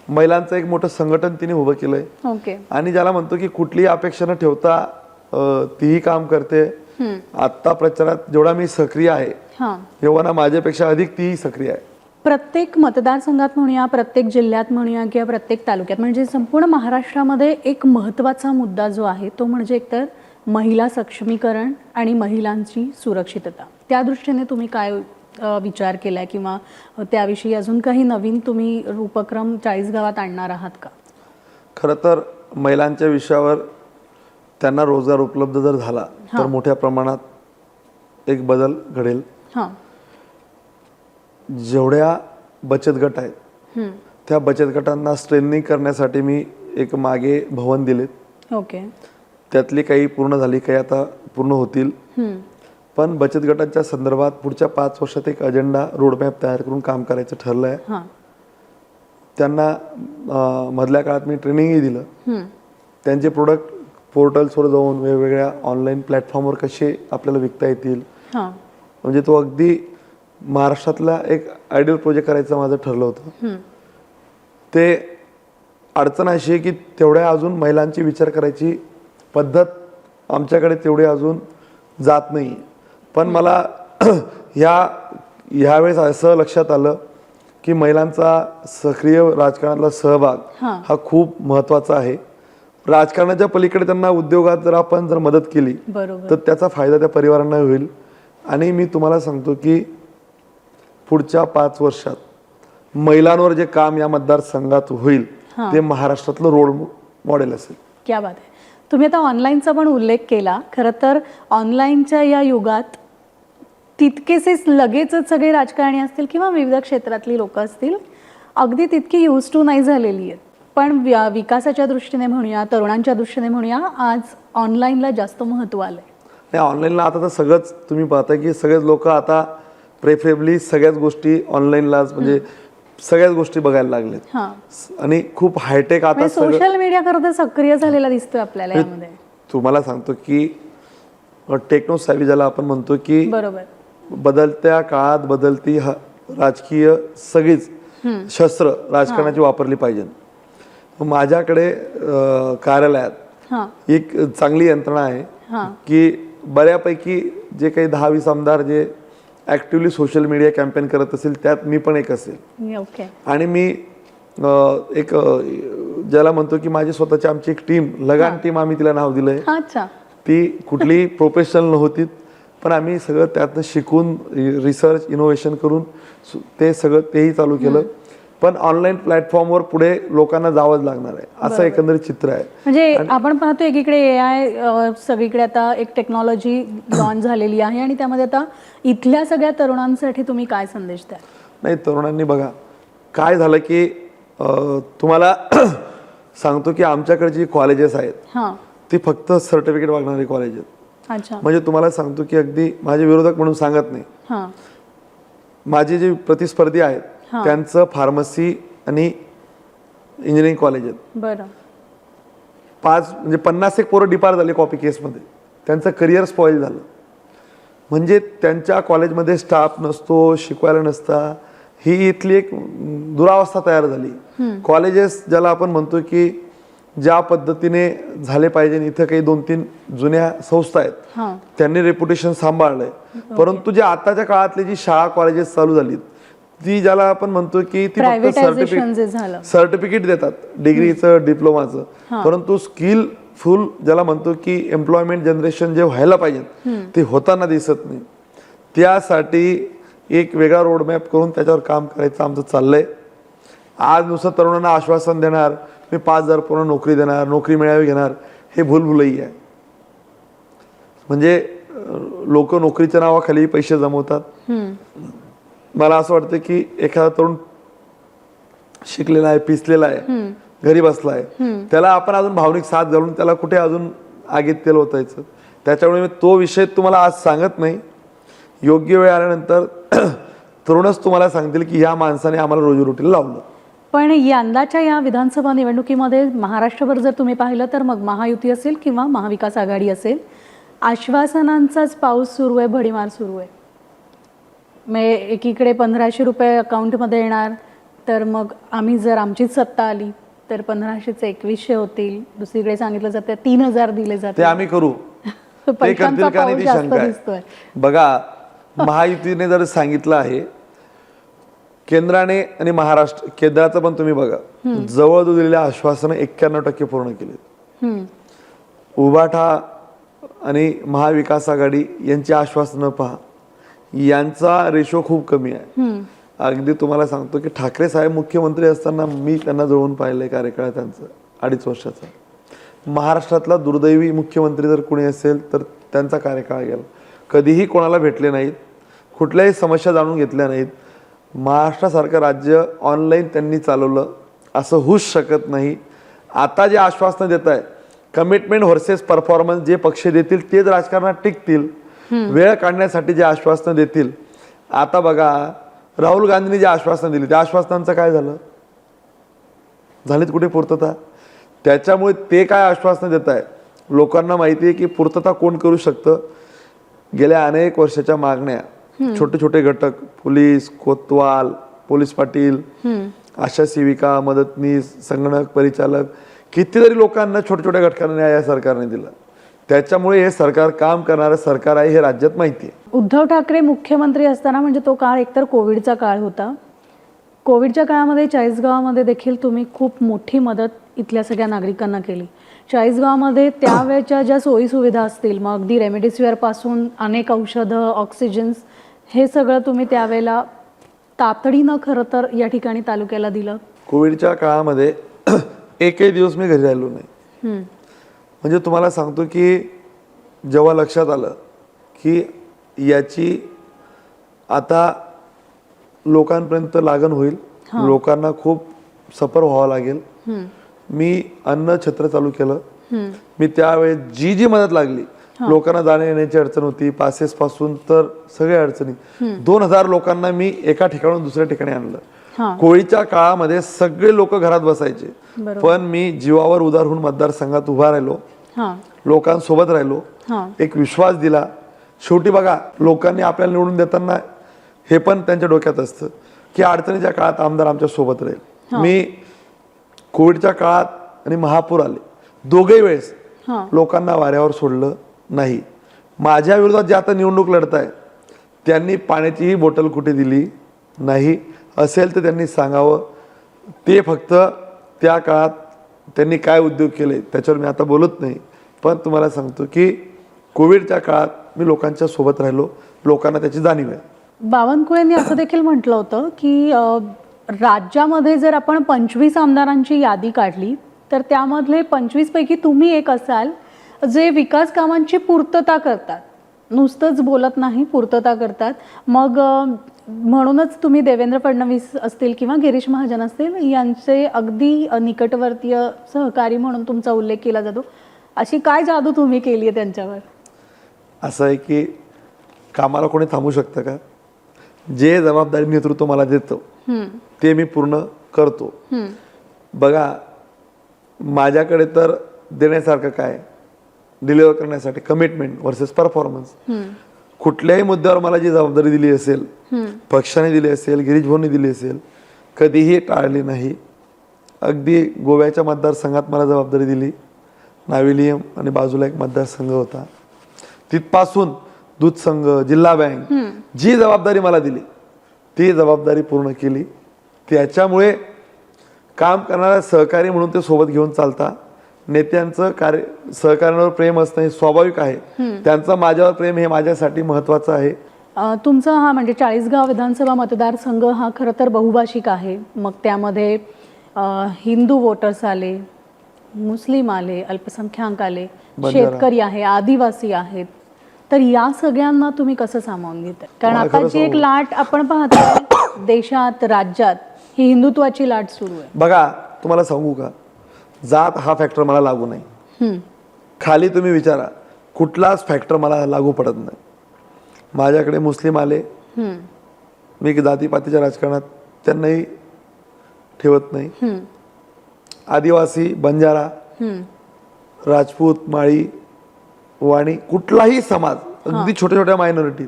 महिलांचं एक मोठं संघटन तिने उभं केलंय. ओके. आणि ज्याला म्हणतो की कुठलीही अपेक्षा न ठेवता तीही काम करते. आता प्रचारात जेवढा मी सक्रिय आहे, हां. तेव्हा माझ्यापेक्षा अधिक तीही सक्रिय आहे. प्रत्येक मतदारसंघात म्हणूया, प्रत्येक जिल्ह्यात म्हणूया किंवा प्रत्येक तालुक्यात, म्हणजे संपूर्ण महाराष्ट्रामध्ये एक महत्त्वाचा मुद्दा जो आहे तो म्हणजे एकतर महिला सक्षमीकरण आणि महिलांची सुरक्षितता. त्या दृष्टीने तुम्ही काय विचार केलाय किंवा त्याविषयी अजून काही नवीन तुम्ही उपक्रम 40 गावात आणणार आहात का? खरं तर महिलांच्या विषयावर त्यांना रोजगार उपलब्ध जर झाला तर मोठ्या प्रमाणात एक बदल घडेल. हां. जेवढ्या बचत गट आहेत त्या बचत गटांना स्ट्रेंथनिंग करण्यासाठी मी एक मागे भवन दिलेत. ओके. त्यातली काही पूर्ण झाली, काही आता पूर्ण होतील. पण बचत गटांच्या संदर्भात पुढच्या 5 वर्षात एक अजेंडा, रोडमॅप तयार करून काम करायचं ठरलं आहे. हां. त्यांना मधल्या काळात मी ट्रेनिंगही दिलं. त्यांचे प्रोडक्ट पोर्टल्सवर जाऊन वेगवेगळ्या ऑनलाईन प्लॅटफॉर्मवर कसे आपल्याला विकता येतील, हां. म्हणजे तो अगदी महाराष्ट्रातला एक आयडियल प्रोजेक्ट करायचं माझं ठरलं होतं. ते अडचण अशी आहे की तेवढ्या अजून महिलांची विचार करायची पद्धत आमच्याकडे तेवढी अजून जात नाही. पण मला ह्यावेळेस असं लक्षात आलं की महिलांचा सक्रिय राजकारणातला सहभाग हा खूप महत्त्वाचा आहे. राजकारणाच्या पलीकडे त्यांना उद्योगात जर आपण जर मदत केली तर त्याचा फायदा त्या परिवारांना होईल. आणि मी तुम्हाला सांगतो की पुढच्या 5 वर्षात महिलांवर जे काम या मतदारसंघात होईल ते महाराष्ट्रातलं रोल मॉडेल असेल. क्या बात आहे. तुम्ही आता ऑनलाईनचा पण उल्लेख केला. खरं तर ऑनलाईनच्या या युगात तितकेसे लगेचच सगळे राजकारणी असतील किंवा विविध क्षेत्रातली लोक असतील अगदी तितकी यूज टू नाही झालेली आहेत. पण विकासाच्या दृष्टीने म्हणूया, तरुणांच्या दृष्टीने म्हणूया, आज ऑनलाईनला जास्त महत्त्व आलंय. नाही, ऑनलाईनला आता तर सगळंच तुम्ही पाहता की सगळेच लोक आता प्रेफरेबली सगळ्याच गोष्टी ऑनलाईनलाच, म्हणजे सगळ्याच गोष्टी बघायला लागलेत हा आणि खूप हायटेक आता सोशल मीडिया खरं सक्रिय झालेला दिसतोय आपल्याला यामध्ये. तुम्हाला सांगतो की टेक्नो सॅव्ही ज्याला आपण म्हणतो की बरोबर. बदलत्या काळात बदलती राजकीय सगळीच शस्त्र राजकारणाची वापरली पाहिजे. माझ्याकडे कार्यालयात हा एक चांगली यंत्रणा आहे की बऱ्यापैकी जे काही 10-20 आमदार जे ऍक्टिव्हली सोशल मीडिया कॅम्पेन करत असेल त्यात मी पण एक असेल. ओके. आणि मी एक ज्याला म्हणतो की माझी स्वतःची आमची एक टीम लगान टीम आम्ही तिला नाव दिलंय. अच्छा. ती कुठली प्रोफेशनल नव्हती पण आम्ही सगळं त्यातनं शिकून रिसर्च इनोव्हेशन करून ते सगळं तेही चालू केलं. पण ऑनलाईन प्लॅटफॉर्मवर पुढे लोकांना जावंच लागणार आहे असं एकंदरीत चित्र आहे. म्हणजे आपण पाहतो एकीकडे AI सगळीकडे आता एक टेक्नॉलॉजी लॉन्च झालेली आहे आणि त्यामध्ये आता इथल्या सगळ्या तरुणांसाठी तुम्ही काय संदेश द्याल? नाही, तरुणांनी बघा काय झालं की तुम्हाला सांगतो की आमच्याकडे जी कॉलेजेस आहेत हां. ती फक्त सर्टिफिकेट मागणारी कॉलेज आहेत. अच्छा. म्हणजे तुम्हाला सांगतो की अगदी माझे विरोधक म्हणून सांगत नाही, हां. माझे जे प्रतिस्पर्धी आहेत त्यांचं फार्मसी आणि इंजिनिअरिंग कॉलेज आहेत. बरं. 50 एक पोरं डिपार झाले कॉपी केसमध्ये, त्यांचं करिअर स्पॉइल झालं. म्हणजे त्यांच्या कॉलेजमध्ये स्टाफ नसतो, शिकवायला नसता, ही इथली एक दुरावस्था तयार झाली. कॉलेजेस ज्याला आपण म्हणतो की ज्या पद्धतीने झाले पाहिजे, इथं काही 2-3 जुन्या संस्था आहेत त्यांनी रेप्युटेशन सांभाळलंय. परंतु जे आताच्या काळातली जी शाळा कॉलेजेस चालू झाली ती ज्याला आपण म्हणतो की ती फक्त सर्टिफिकेट देतात डिग्रीचं डिप्लोमाचं, परंतु स्किलफुल ज्याला म्हणतो की एम्प्लॉयमेंट जनरेशन जे व्हायला पाहिजे ते होताना दिसत नाही. त्यासाठी एक वेगळा रोडमॅप करून त्याच्यावर काम करायचं आमचं चाललंय. आज नुसतं तरुणांना आश्वासन देणार मी 5,000 पूर्ण नोकरी देणार, नोकरी मिळावी घेणार, हे भूलभुलई आहे. म्हणजे लोक नोकरीच्या नावाखाली पैसे जमवतात. मला असं वाटतं की एखादा तरुण शिकलेला आहे, पिसलेला आहे, घरी बसला आहे, त्याला आपण अजून भावनिक साथ घालून त्याला कुठे अजून आगीत तेल ओतायचं. त्याच्यामुळे मी तो विषय तुम्हाला आज सांगत नाही. योग्य वेळ आल्यानंतर तरुणच तुम्हाला सांगतील की या माणसाने आम्हाला रोजीरोटीला लावलं. पण यंदाच्या या विधानसभा निवडणुकीमध्ये महाराष्ट्रभर जर तुम्ही पाहिलं तर मग महायुती असेल किंवा महाविकास आघाडी असेल, आश्वासनांचाच पाऊस सुरू आहे, भडीमार सुरू आहे. म्हणजे एकीकडे 1,500 रुपये अकाउंटमध्ये येणार, तर मग आम्ही जर आमचीच सत्ता आली तर 1,500चे 2,100 होतील. दुसरीकडे सांगितलं जातं 3,000 दिले जाते. ते आम्ही करू, ते करतील का नाही ती शंका आहे. बघा, महायुतीने जर सांगितलं आहे केंद्राने आणि महाराष्ट्र, केंद्राचं पण तुम्ही बघा, जवळ दिलेल्या आश्वासनं 91% पूर्ण केली. उभाठा आणि महाविकास आघाडी यांची आश्वासनं पहा, यांचा रेशो खूप कमी आहे. अगदी तुम्हाला सांगतो की ठाकरे साहेब मुख्यमंत्री असताना मी त्यांना जवळून पाहिलंय कार्यकाळ त्यांचं 2.5 वर्षाचा. महाराष्ट्रातला दुर्दैवी मुख्यमंत्री जर कोणी असेल तर त्यांचा कार्यकाळ गेला. कधीही कोणाला भेटले नाहीत, कुठल्याही समस्या जाणून घेतल्या नाहीत. महाराष्ट्रासारखं राज्य ऑनलाईन त्यांनी चालवलं असं होऊच शकत नाही. आता जे आश्वासनं देत आहे, कमिटमेंट व्हर्सेस परफॉर्मन्स, जे पक्ष देतील तेच राजकारणात टिकतील. वेळ काढण्यासाठी जे आश्वासनं देतील, आता बघा राहुल गांधींनी जे आश्वासनं दिली त्या आश्वासनांचं काय झालं, झालीत कुठे पूर्तता? त्याच्यामुळे ते काय आश्वासनं देत आहे, लोकांना माहिती आहे की पूर्तता कोण करू शकतं. गेल्या अनेक वर्षाच्या मागण्या, छोटे छोटे घटक, पोलीस, कोतवाल, पोलीस पाटील, आशा सेविका, मदतनीस, संगणक परिचालक, कितीतरी लोकांना छोट्या छोट्या घटकांना न्याय या सरकारने दिला. त्याच्यामुळे हे सरकार काम करणारं सरकार आहे हे राज्यात माहिती आहे. उद्धव ठाकरे मुख्यमंत्री असताना, म्हणजे तो काळ एकतर कोविडचा काळ होता, कोविडच्या काळामध्ये चाळीसगावामध्ये देखील तुम्ही खूप मोठी मदत इथल्या सगळ्या नागरिकांना केली. चाळीसगावामध्ये त्यावेळेच्या ज्या सोयीसुविधा असतील, मग अगदी रेमडेसिवीरपासून अनेक औषधं, ऑक्सिजन्स, हे सगळं तुम्ही त्यावेळेला तातडीनं खरं तर या ठिकाणी तालुक्याला दिलं. कोविडच्या काळामध्ये एकही दिवस मी घरी राहिलो नाही. म्हणजे तुम्हाला सांगतो की जेव्हा लक्षात आलं की याची आता लोकांपर्यंत लागण होईल, लोकांना खूप सफर व्हावं लागेल, मी अन्न छत्र चालू केलं. मी त्यावेळेस जी जी मदत लागली, लोकांना जाण्या येण्याची अडचण होती, पासेस पासून तर सगळ्या अडचणी, 2,000 लोकांना मी एका ठिकाणून दुसऱ्या ठिकाणी आणलं. हा. कोविडच्या काळामध्ये सगळे लोक घरात बसायचे, बरोबर. पण मी जीवावर उदार होऊन मतदारसंघात उभा राहिलो, हा. लोकांसोबत राहिलो, हा. एक एक विश्वास दिला. शेवटी बघा, लोकांनी आपल्याला निवडून देताना हे पण त्यांच्या डोक्यात असतं की अडचणीच्या काळात आमदार आमच्या सोबत राहील. मी कोविडच्या काळात आणि महापूर आले दोघेही वेळेस हा. लोकांना वाऱ्यावर सोडलं नाही. माझ्या विरोधात जे आता निवडणूक लढताय त्यांनी पाण्याचीही बॉटल कुठे दिली नाही. असेल तर त्यांनी सांगावं. ते फक्त त्या काळात त्यांनी काय उद्योग केले त्याच्यावर मी आता बोलत नाही, पण तुम्हाला सांगतो की कोविडच्या काळात मी लोकांच्या सोबत राहिलो, लोकांना त्याची जाणीव आहे. बावनकुळेंनी असं देखील म्हटलं होतं की राज्यामध्ये जर आपण 25 आमदारांची यादी काढली तर त्यामधले 25 पैकी तुम्ही एक असाल जे विकास कामांची पूर्तता करतात, नुसतंच बोलत नाही, पूर्तता करतात. मग म्हणूनच तुम्ही देवेंद्र फडणवीस असतील किंवा गिरीश महाजन असतील यांचे अगदी निकटवर्तीय सहकारी म्हणून तुमचा उल्लेख केला जातो. अशी काय जादू तुम्ही केली आहे त्यांच्यावर? असं आहे की कामाला कोणी थांबू शकतं का? जे जबाबदारी नेतृत्व मला देतो ते मी पूर्ण करतो. बघा, माझ्याकडे तर देण्यासारखं काय, डिलिव्हर करण्यासाठी कमिटमेंट वर्सेस परफॉर्मन्स. कुठल्याही मुद्द्यावर मला जी जबाबदारी दिली असेल, पक्षाने दिली असेल, गिरीश भाऊंनी दिली असेल, कधीही टाळली नाही. अगदी गोव्याच्या मतदारसंघात मला जबाबदारी दिली, नाविलियम आणि बाजूला एक मतदारसंघ होता, तिथपासून दूध संघ, जिल्हा बँक, जी जबाबदारी मला दिली ती जबाबदारी पूर्ण केली. त्याच्यामुळे काम करणारा सहकारी म्हणून ते सोबत घेऊन चालता. नेत्यांचं कार्य सहकार्यावर प्रेम असणं हे स्वाभाविक आहे, त्यांचं माझ्यावर प्रेम हे माझ्यासाठी महत्त्वाचं आहे. तुमचा हा म्हणजे चाळीसगाव विधानसभा मतदारसंघ हा खरं तर बहुभाषिक आहे. मग त्यामध्ये हिंदू वोटर्स आले, मुस्लिम आले, अल्पसंख्याक आले, शेतकरी आहे, आदिवासी आहेत. तर या सगळ्यांना तुम्ही कसं सामावून घेताय? कारण आता जी एक लाट आपण पाहतोय देशात, राज्यात, ही हिंदुत्वाची लाट सुरू आहे. बघा, तुम्हाला सांगू का, जात हा फॅक्टर मला लागू नाही. खाली तुम्ही विचारा, कुठलाच फॅक्टर मला लागू पडत नाही. माझ्याकडे मुस्लिम आले, मी जातीपातीच्या राजकारणात त्यांनाही ठेवत नाही. आदिवासी, बंजारा, राजपूत, माळी, वाणी, कुठलाही समाज, अगदी छोट्या छोट्या मायनॉरिटी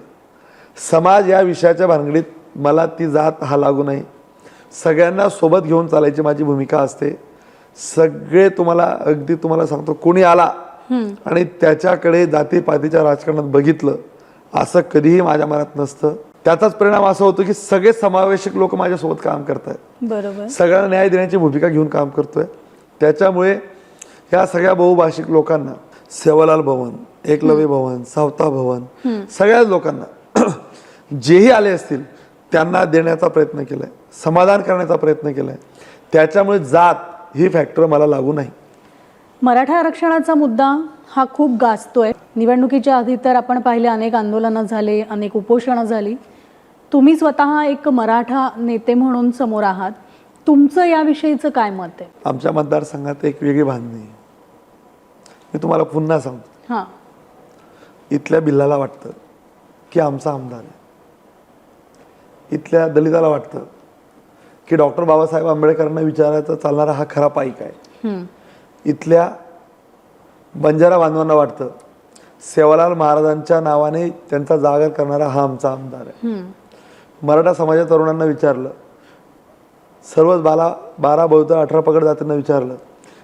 समाज या विषयाच्या भानगडीत मला ती जात हा लागू नाही. सगळ्यांना सोबत घेऊन चालायची माझी भूमिका असते. सगळे अगदी तुम्हाला सांगतो, कोणी आला आणि त्याच्याकडे जातीपातीच्या राजकारणात बघितलं असं कधीही माझ्या मनात नसतं. त्याचाच परिणाम असा होतो की सगळे समावेशक लोक माझ्यासोबत काम करतात. बरोबर. सगळ्यांना न्याय देण्याची भूमिका घेऊन काम करतोय. त्याच्यामुळे ह्या सगळ्या बहुभाषिक लोकांना, सेवालाल भवन, एकलव्य भवन, सावता भवन, सगळ्याच लोकांना जेही आले असतील त्यांना देण्याचा प्रयत्न केलाय, समाधान करण्याचा प्रयत्न केलाय. त्याच्यामुळे जात ही फॅक्टर मला लागू नाही. मराठा आरक्षणाचा मुद्दा हा खूप गाजतोय. निवडणुकीच्या आधी तर आपण पाहिले अनेक आंदोलनं झाले, अनेक उपोषणं झाली. तुम्ही स्वतः एक मराठा नेते म्हणून समोर आहात. तुमचं याविषयीचं काय मत आहे? आमच्या मतदारसंघात एक वेगळी बांधणी आहे. मी तुम्हाला पुन्हा सांगतो, हां. इथल्या भिल्लाला वाटतं की आमचा आमदार आहे, इथल्या दलिताला वाटतं की डॉक्टर बाबासाहेब आंबेडकरांना विचारायचा चालणारा हा खरा पाईक आहे, इथल्या बंजारा बांधवांना वाटतं सेवालाल महाराजांच्या नावाने त्यांचा जागर करणारा हा आमचा आमदार आहे. मराठा समाजाच्या तरुणांना विचारलं, सर्वच 12 बौद्ध 18 पगड जातींना विचारलं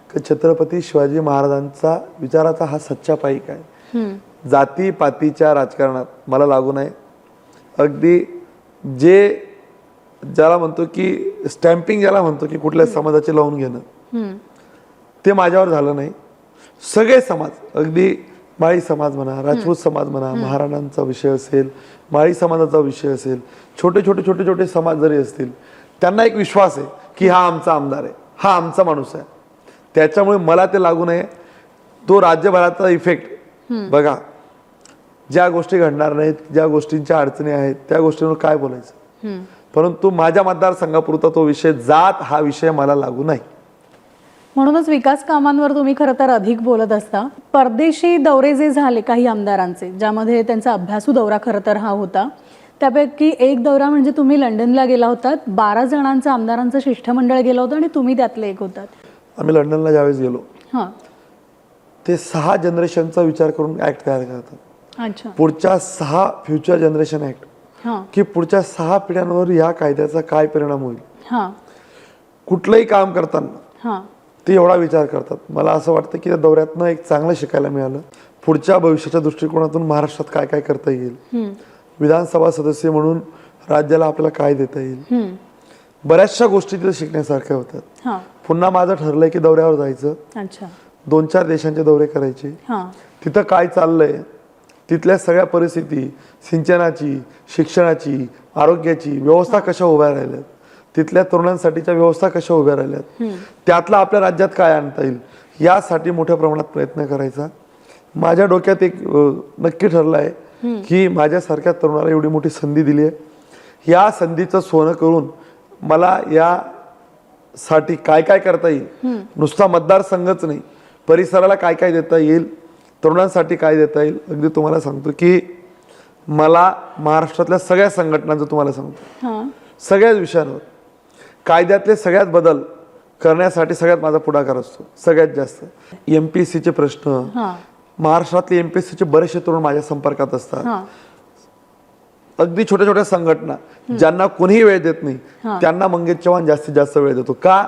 की छत्रपती शिवाजी महाराजांचा विचाराचा हा सच्चा पाईक आहे. जाती पातीच्या राजकारणात मला लागू नाही. अगदी ज्याला म्हणतो की स्टॅम्पिंग, ज्याला म्हणतो की कुठल्या समाजाचे लावून घेणं, ते माझ्यावर झालं नाही. सगळे समाज, अगदी माळी समाज म्हणा, राजपूत समाज म्हणा, महाराणांचा विषय असेल, माळी समाजाचा विषय असेल, छोटे छोटे समाज जरी असतील, त्यांना एक विश्वास आहे की हा आमचा आमदार आहे, हा आमचा माणूस आहे. त्याच्यामुळे मला ते लागू नये. तो राज्यभराचा इफेक्ट बघा, ज्या गोष्टी घडणार नाहीत, ज्या गोष्टींच्या अडचणी आहेत, त्या गोष्टींवर काय बोलायचं, परंतु माझ्या मतदारसंघापुरता तो विषय, जात हा विषय मला लागू नाही. म्हणूनच विकास कामांवर तुम्ही खरं तर अधिक बोलत असता. परदेशी दौरे जे झाले काही आमदारांचे, ज्यामध्ये त्यांचा अभ्यासू दौरा खरं तर हा होता, त्यापैकी एक दौरा म्हणजे तुम्ही लंडनला गेला होतात, 12 जणांचं आमदारांचं शिष्टमंडळ गेलं होतं आणि तुम्ही त्यातले एक होतात. आम्ही लंडनला ज्यावेळेस गेलो हां. ते 6 जनरेशनचा विचार करून ऍक्ट तयार करतात. अच्छा. पुढच्या 6 फ्युचर जनरेशन ऍक्ट, हां. की पुढच्या 6 पिढ्यांवर या कायद्याचा काय परिणाम होईल. हां. कुठलंही काम करताना हां. ते एवढा विचार करतात. मला असं वाटतं की त्या दौऱ्यातनं एक चांगलं शिकायला मिळालं. पुढच्या भविष्याच्या दृष्टिकोनातून महाराष्ट्रात काय काय करता येईल, विधानसभा सदस्य म्हणून राज्याला आपल्याला काय देता येईल, बऱ्याचशा गोष्टी तिथे शिकण्यासारख्या होतात. हां. पुन्हा माझं ठरलंय की दौऱ्यावर जायचं, अच्छा. 2-4 देशांचे दौरे करायचे, हां. तिथं काय चाललंय, तिथल्या सगळ्या परिस्थिती, सिंचनाची, शिक्षणाची, आरोग्याची व्यवस्था कशा उभ्या राहिल्यात, तिथल्या तरुणांसाठीच्या व्यवस्था कशा उभ्या राहिल्यात, त्यातला आपल्या राज्यात काय आणता येईल, यासाठी मोठ्या प्रमाणात प्रयत्न करायचा. माझ्या डोक्यात एक नक्की ठरलं आहे की माझ्यासारख्या तरुणाला एवढी मोठी संधी दिली आहे, या संधीचं सोनं करून मला यासाठी काय काय करता येईल, नुसता मतदारसंघच नाही, परिसराला काय काय देता येईल, तरुणांसाठी काय देता येईल. अगदी तुम्हाला सांगतो की मला महाराष्ट्रातल्या सगळ्या संघटनांचं तुम्हाला सांगतो, हां. सगळ्याच विषयांवर कायद्यातले सगळ्यात बदल करण्यासाठी सगळ्यात माझा पुढाकार असतो. सगळ्यात जास्त MPSCचे प्रश्न, हां. महाराष्ट्रातले MPSCचे बरेचसे तरुण माझ्या संपर्कात असतात. हां. अगदी छोट्या छोट्या संघटना ज्यांना कोणीही वेळ देत नाही, त्यांना मंगेश चव्हाण जास्तीत जास्त वेळ देतो. का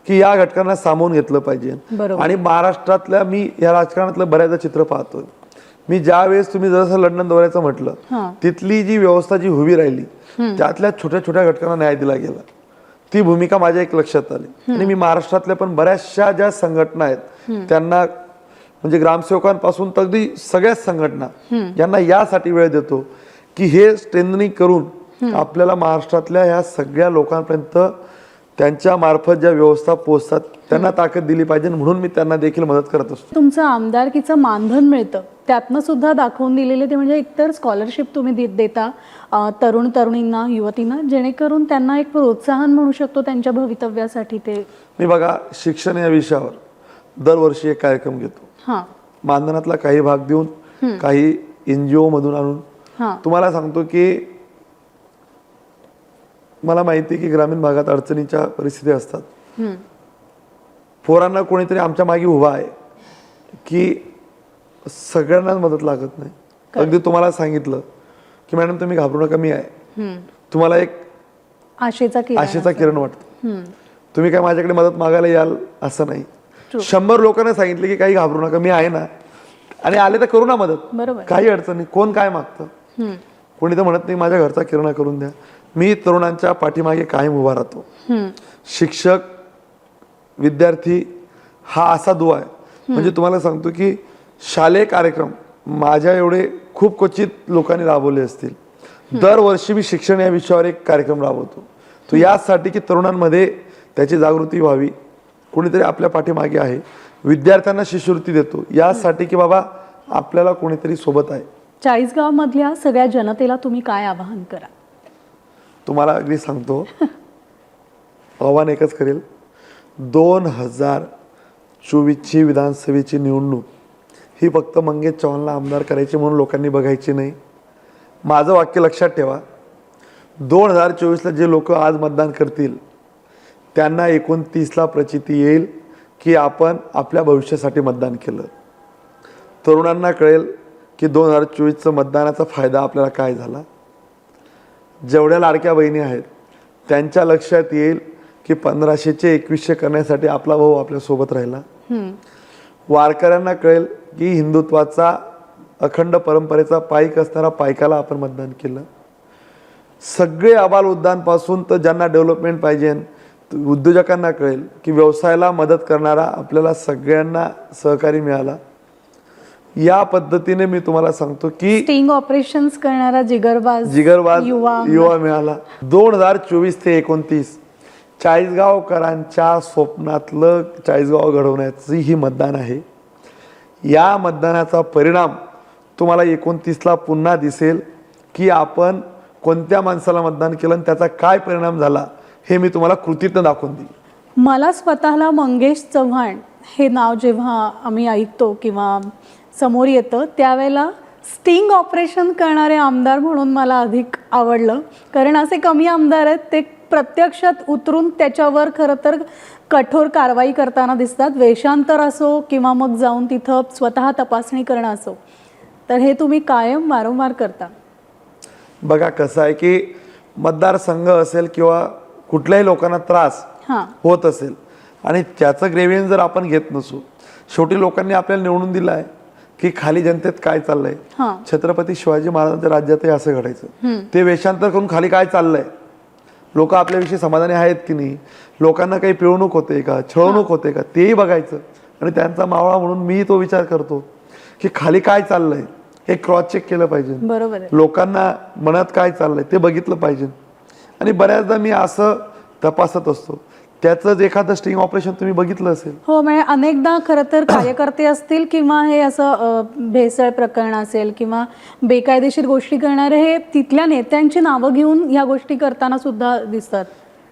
की या घटकांना सामावून घेतलं पाहिजे. बरोबर. आणि महाराष्ट्रातल्या मी या राजकारणातलं बऱ्याचदा चित्र पाहतोय. मी ज्या वेळेस तुम्ही जसं लंडन दौऱ्याचं म्हटलं, तिथली जी व्यवस्था जी उभी राहिली, त्यातल्या छोट्या छोट्या घटकांना न्याय दिला गेला, ती भूमिका माझ्या एक लक्षात आली. आणि मी महाराष्ट्रातल्या पण बऱ्याचशा ज्या संघटना आहेत त्यांना, म्हणजे ग्रामसेवकांपासून तर अगदी सगळ्याच संघटना, यांना यासाठी वेळ देतो की हे स्ट्रेंथनिंग करून आपल्याला महाराष्ट्रातल्या ह्या सगळ्या लोकांपर्यंत त्यांच्या मार्फत ज्या व्यवस्था पोहोचतात त्यांना ताकद दिली पाहिजे, म्हणून मी त्यांना देखील मदत करत असतो. तुमचं आमदारकीचं मानधन मिळतं, त्यातनं सुद्धा दाखवून दिलेले ते म्हणजे एकतर स्कॉलरशिप तुम्ही देता तरुण तरुणींना, युवतींना, जेणेकरून त्यांना एक प्रोत्साहन म्हणू शकतो त्यांच्या भवितव्यासाठी. ते मी बघा, शिक्षण या विषयावर दरवर्षी एक कार्यक्रम घेतो. हां. मानधनातला काही भाग देऊन, काही NGO मधून आणून. हां. तुम्हाला सांगतो की मला माहिती आहे की ग्रामीण भागात अडचणीच्या परिस्थिती असतात. पोरांना कोणीतरी आमच्या मागे उभा आहे की सगळ्यांनाच मदत लागत नाही. अगदी तुम्हाला सांगितलं की मॅडम तुम्ही घाबरू नका, मी आहे. तुम्हाला एक आशेचा किरण वाटतो, तुम्ही काय माझ्याकडे मदत मागायला याल असं नाही. 100 लोकांना सांगितले की काही घाबरू नका, मी आहे ना, आणि आले तर करू ना मदत, काही अडचण नाही. कोण काय मागतं, कोणी तर म्हणत नाही माझ्या घरचा किराणा करून द्या. मी तरुणांच्या पाठीमागे कायम उभा राहतो. शिक्षक, विद्यार्थी हा असा दुवा आहे. म्हणजे तुम्हाला सांगतो की शालेय कार्यक्रम माझ्या एवढे खूप क्वचित लोकांनी राबवले असतील. दरवर्षी मी शिक्षण या विषयावर एक कार्यक्रम राबवतो. तो यासाठी की तरुणांमध्ये त्याची जागृती व्हावी, कोणीतरी आपल्या पाठीमागे आहे. विद्यार्थ्यांना शिष्यवृत्ती देतो यासाठी की बाबा आपल्याला कोणीतरी सोबत आहे. चाळीसगाव मधल्या सगळ्या जनतेला तुम्ही काय आवाहन करा? तुम्हाला अगदी सांगतो, आव्हान एकच करेल, 2024ची विधानसभेची निवडणूक ही फक्त मंगेश चव्हाणला आमदार करायची म्हणून लोकांनी बघायची नाही. माझं वाक्य लक्षात ठेवा, 2024ला जे लोक आज मतदान करतील त्यांना 29ला प्रचिती येईल की आपण आपल्या भविष्यासाठी मतदान केलं. तरुणांना कळेल की 2024चं मतदानाचा फायदा आपल्याला काय झाला. जेवढ्या लाडक्या बहिणी आहेत त्यांच्या लक्षात येईल की 1500चे 2100 करण्यासाठी आपला भाऊ आपल्यासोबत राहिला. वारकऱ्यांना कळेल की हिंदुत्वाचा अखंड परंपरेचा पाईक असणारा पायकाला आपण मतदान केलं. सगळे आबाल उद्यानपासून तर ज्यांना डेव्हलपमेंट पाहिजे, उद्योजकांना कळेल की व्यवसायाला मदत करणारा आपल्याला सगळ्यांना सहकारी मिळाला. या पद्धतीने मी तुम्हाला सांगतो की स्टिंग ऑपरेशन्स करणारा जिगरबाज युवा मिळाला. 2024 ते 29 चाळीसगावकरांच्या स्वप्नातलं चाळीसगाव घडवण्याची ही मतदान आहे. या मतदानाचा परिणाम तुम्हाला 29ला पुन्हा दिसेल की आपण कोणत्या माणसाला मतदान केलं आणि त्याचा काय परिणाम झाला हे मी तुम्हाला कृतीतनं दाखवून देईन. मला स्वतःला मंगेश चव्हाण हे नाव जेव्हा आम्ही ऐकतो किंवा समोर येतं त्यावेळेला स्टिंग ऑपरेशन करणारे आमदार म्हणून मला अधिक आवडलं, कारण असे कमी आमदार आहेत ते प्रत्यक्षात उतरून त्याच्यावर खरं तर कठोर कारवाई करताना दिसतात. वेषांतर असो किंवा मग जाऊन तिथं स्वतः तपासणी करणं असो, तर हे तुम्ही कायम वारंवार करता. बघा कसं आहे की मतदारसंघ असेल किंवा कुठल्याही लोकांना त्रास हां होत असेल आणि त्याचं ग्रेव्हियन जर आपण घेत नसू, शेवटी लोकांनी आपल्याला निवडून दिलं आहे की खाली जनतेत काय चाललंय. हां छत्रपती शिवाजी महाराजांच्या राज्यातही असं घडायचं. ते वेषांतर करून खाली काय चाललंय, लोक आपल्याविषयी समाधानी आहेत की नाही, लोकांना काही पिळवणूक होते का, छळवणूक होते का, तेही बघायचं. आणि त्यांचा मावळा म्हणून मी तो विचार करतो की खाली काय चाललंय हे क्रॉस चेक केलं पाहिजे. बरोबर आहे. लोकांना मनात काय चाललंय ते बघितलं पाहिजे. आणि बऱ्याचदा मी असं तपासत असतो, त्याचं एखादं स्टिंग ऑपरेशन तुम्ही बघितलं असेल. हो, म्हणजे अनेकदा खरं तर कार्यकर्ते असतील किंवा हे असं भेसळ प्रकरण असेल किंवा बेकायदेशीर गोष्टी करणारे हे तिथल्या नेत्यांची नावं घेऊन ह्या गोष्टी करताना सुद्धा दिसतात.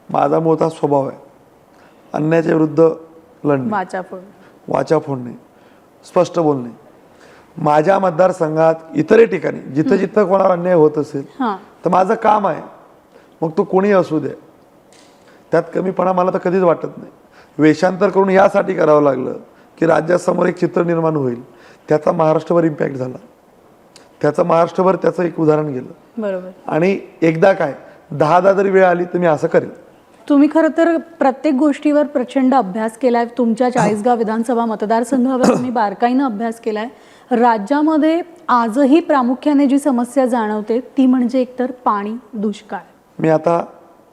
माझा मोठा स्वभाव आहे अन्यायाच्या विरुद्ध लढणे, वाचा फोडणे, स्पष्ट बोलणे. माझ्या मतदारसंघात इतरही ठिकाणी जिथं जिथं कोणावर अन्याय होत असेल तर माझं काम आहे, मग तो कोणी असू दे, त्यात कमीपणा मला तर कधीच वाटत नाही. वेषांतर करून यासाठी करावं लागलं की राज्यासमोर एक चित्र निर्माण होईल, त्याचा महाराष्ट्रभर इम्पॅक्ट झाला, त्याचा महाराष्ट्रभर त्याचं एक उदाहरण गेलं. बरोबर. आणि एकदा काय 10दा जरी वेळ आली तर मी असं करेल. तुम्ही खरं तर प्रत्येक गोष्टीवर प्रचंड अभ्यास केलाय. तुमच्या चाळीसगाव विधानसभा मतदारसंघावर तुम्ही बारकाईनं अभ्यास केलाय. राज्यामध्ये आजही प्रामुख्याने जी समस्या जाणवते ती म्हणजे एकतर पाणी, दुष्काळ. मी आता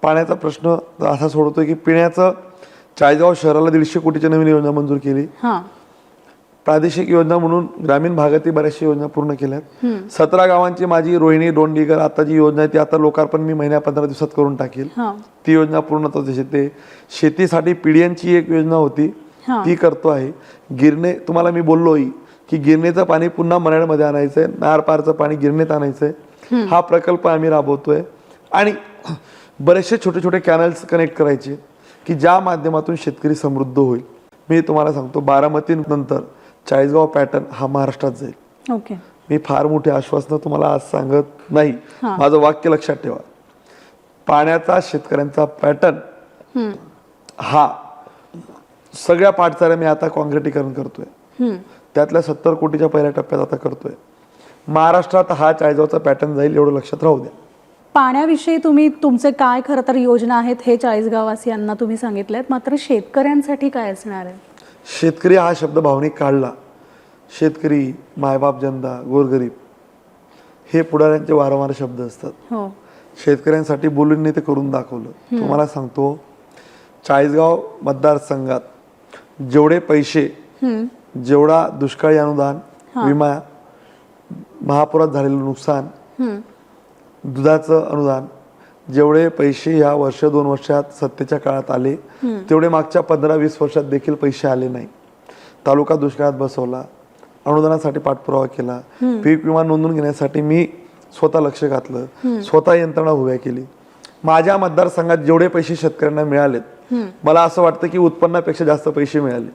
पाण्याचा प्रश्न असा सोडवतोय की पिण्याचं चाळीसगाव शहराला 150 कोटीची नवीन योजना मंजूर केली. प्रादेशिक योजना म्हणून ग्रामीण भागातील बऱ्याचशा योजना पूर्ण केल्यात. 17 गावांची माझी रोहिणी डोंडीगर आता जी योजना आहे ती आता लोकार्पण मी महिन्या 15 दिवसात करून टाकेल. ती योजना पूर्ण ते शेतीसाठी पिढ्यांची एक योजना होती ती करतो आहे. गिरणे तुम्हाला मी बोललोय की गिरणेचं पाणी पुन्हा मराठमध्ये आणायचंय, नारपारचं पाणी गिरणेत आणायचंय. हा प्रकल्प आम्ही राबवतोय. आणि बरेचसे छोटे छोटे कॅनल्स कनेक्ट करायचे की ज्या माध्यमातून शेतकरी समृद्ध होईल. मी तुम्हाला सांगतो बारामती नंतर चाळीसगाव पॅटर्न हा महाराष्ट्रात जाईल. ओके. मी फार मोठी आश्वासनं तुम्हाला आज सांगत नाही, माझं वाक्य लक्षात ठेवा. पाण्याचा शेतकऱ्यांचा पॅटर्न हा सगळ्या पाठचाऱ्या मी आता कॉन्क्रिटीकरण करतोय. त्यातल्या 70 कोटीच्या पहिल्या टप्प्यात आता करतोय. महाराष्ट्रात हा चाळीसगावचा पॅटर्न जाईल एवढं लक्षात राहू द्या. पाण्याविषयी तुम्ही तुमचे काय खरं तर योजना आहेत हे चाळीसगाववासियांना तुम्ही सांगितलेत, मात्र शेतकऱ्यांसाठी काय असणार आहे? शेतकरी हा शब्द भावनिक काढला. शेतकरी, मायबाप जनता, गोरगरीब हे पुढाऱ्यांचे वारंवार शब्द असतात. हो. शेतकऱ्यांसाठी बोलून ते करून दाखवलं. तुम्हाला सांगतो चाळीसगाव मतदारसंघात जेवढे पैसे, जेवढा दुष्काळी अनुदान, विमा, महापुरात झालेलं नुकसान, दुधाचं अनुदान, जेवढे पैसे या वर्ष 2 वर्षात सत्तेच्या काळात आले तेवढे मागच्या 15-20 वर्षात देखील पैसे आले नाही. तालुका दुष्काळात बसवला, अनुदानासाठी पाठपुरावा केला, पीक विमा नोंदवून घेण्यासाठी मी स्वतः लक्ष घातलं, स्वतः यंत्रणा उभ्या केली. माझ्या मतदारसंघात जेवढे पैसे शेतकऱ्यांना मिळालेत, मला असं वाटतं की उत्पन्नापेक्षा जास्त पैसे मिळाले.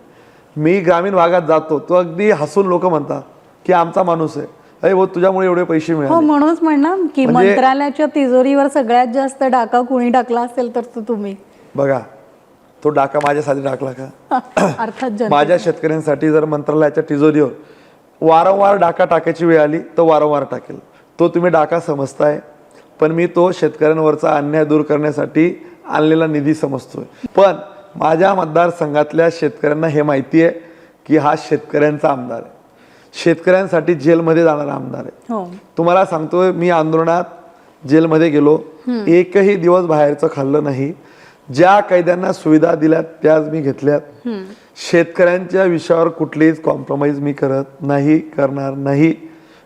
मी ग्रामीण भागात जातो तो अगदी हसून लोक म्हणतात की आमचा माणूस आहे, अरे भाऊ तुझ्यामुळे एवढे पैसे मिळाले. हो, म्हणूनच म्हणणार की मंत्रालयाच्या तिजोरीवर सगळ्यात जास्त डाका कोणी टाकला असेल तर तुम्ही. बघा तो डाका माझ्यासाठी टाकला का? अर्थात माझ्या शेतकऱ्यांसाठी जर मंत्रालयाच्या तिजोरीवर वारंवार डाका टाकायची वेळ आली तर वारंवार टाकेल. तो तुम्ही डाका समजताय, पण मी तो शेतकऱ्यांवरचा अन्याय दूर करण्यासाठी आणलेला निधी समजतोय. पण माझ्या मतदारसंघातल्या शेतकऱ्यांना हे माहिती आहे की हा शेतकऱ्यांचा आमदार आहे, शेतकऱ्यांसाठी जेलमध्ये जाणारा आमदार आहे. तुम्हाला सांगतोय मी आंदोलनात जेलमध्ये गेलो, एकही दिवस बाहेरचं खाल्लं नाही. ज्या कैद्यांना सुविधा दिल्यात त्याच मी घेतल्यात. शेतकऱ्यांच्या विषयावर कुठलीच कॉम्प्रोमाइज मी करत नाही, करणार नाही.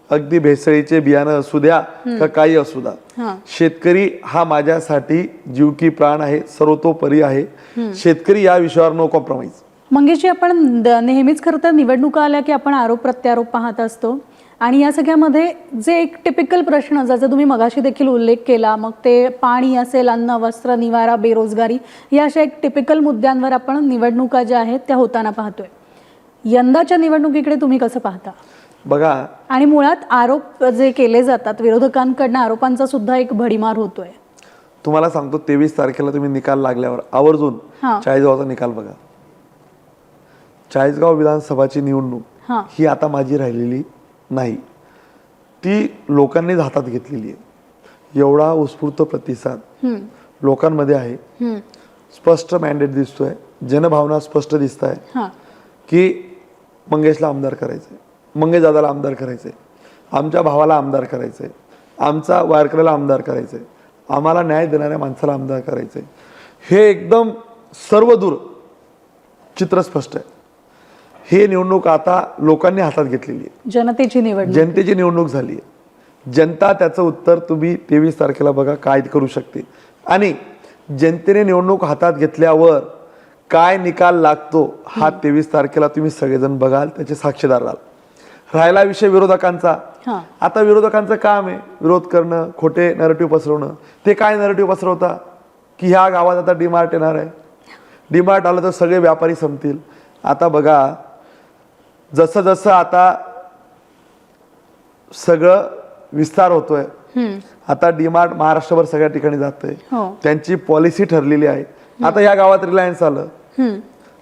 अगदी भेसळीचे बियाणं असू द्या का काही असू द्या, शेतकरी हा माझ्यासाठी जीव की प्राण आहे, सर्वतोपरी आहे. शेतकरी या विषयावर नो कॉम्प्रोमाइज. मंगेशजी, आपण नेहमीच खरं तर निवडणुका आल्या की आपण आरोप प्रत्यारोप पाहत असतो आणि या सगळ्यामध्ये जे एक टिपिकल प्रश्न ज्याचा तुम्ही मगाशी देखील उल्लेख केला, मग ते पाणी असेल, अन्न, वस्त्र, निवारा, बेरोजगारी, या अशा एक टिपिकल मुद्द्यांवर आपण निवडणुका ज्या आहेत त्या होताना पाहतोय. यंदाच्या निवडणुकीकडे तुम्ही कसं पाहता? बघा, आणि मुळात आरोप जे केले जातात विरोधकांकडनं, आरोपांचा सुद्धा एक भडीमार होतोय. तुम्हाला सांगतो 23 तारखेला तुम्ही निकाल लागल्यावर आवर्जून हा. चाळीसगावचा निकाल बघा. चाळीसगाव विधानसभाची निवडणूक हा. ही आता माझी राहिलेली नाही, ती लोकांनीच हातात घेतलेली आहे. एवढा उत्स्फूर्त प्रतिसाद लोकांमध्ये आहे, स्पष्ट मॅन्डेट दिसतोय, जनभावना स्पष्ट दिसत आहे हा. की मंगेशला आमदार करायचंय, मंगेश दादाला आमदार करायचंय, आमच्या भावाला आमदार करायचंय, आमचा वारकऱ्याला आमदार करायचंय, आम्हाला न्याय देणाऱ्या माणसाला आमदार करायचंय. हे एकदम सर्वदूर चित्र स्पष्ट आहे. हे निवडणूक आता लोकांनी हातात घेतलेली आहे. जनतेची निवडणूक, जनतेची निवडणूक झाली आहे. जनता त्याचं उत्तर तुम्ही 23 तारखेला बघा काय करू शकते. आणि जनतेने निवडणूक हातात घेतल्यावर काय निकाल लागतो हा 23 तारखेला तुम्ही सगळेजण बघाल, त्याचे साक्षीदार राहाल. राहिला विषय विरोधकांचा. हा. आता विरोधकांचं काम आहे विरोध करणं, खोटे नरेटिव्ह पसरवणं. ते काय नरेटिव्ह पसरवता की ह्या गावात आता डीमार्ट येणार आहे, डीमार्ट आलं तर सगळे व्यापारी संपतील. आता बघा, जसं जसं आता सगळं विस्तार होतोय, आता डीमार्ट महाराष्ट्रभर सगळ्या ठिकाणी जातंय, हो. त्यांची पॉलिसी ठरलेली आहे. आता ह्या गावात रिलायन्स आलं,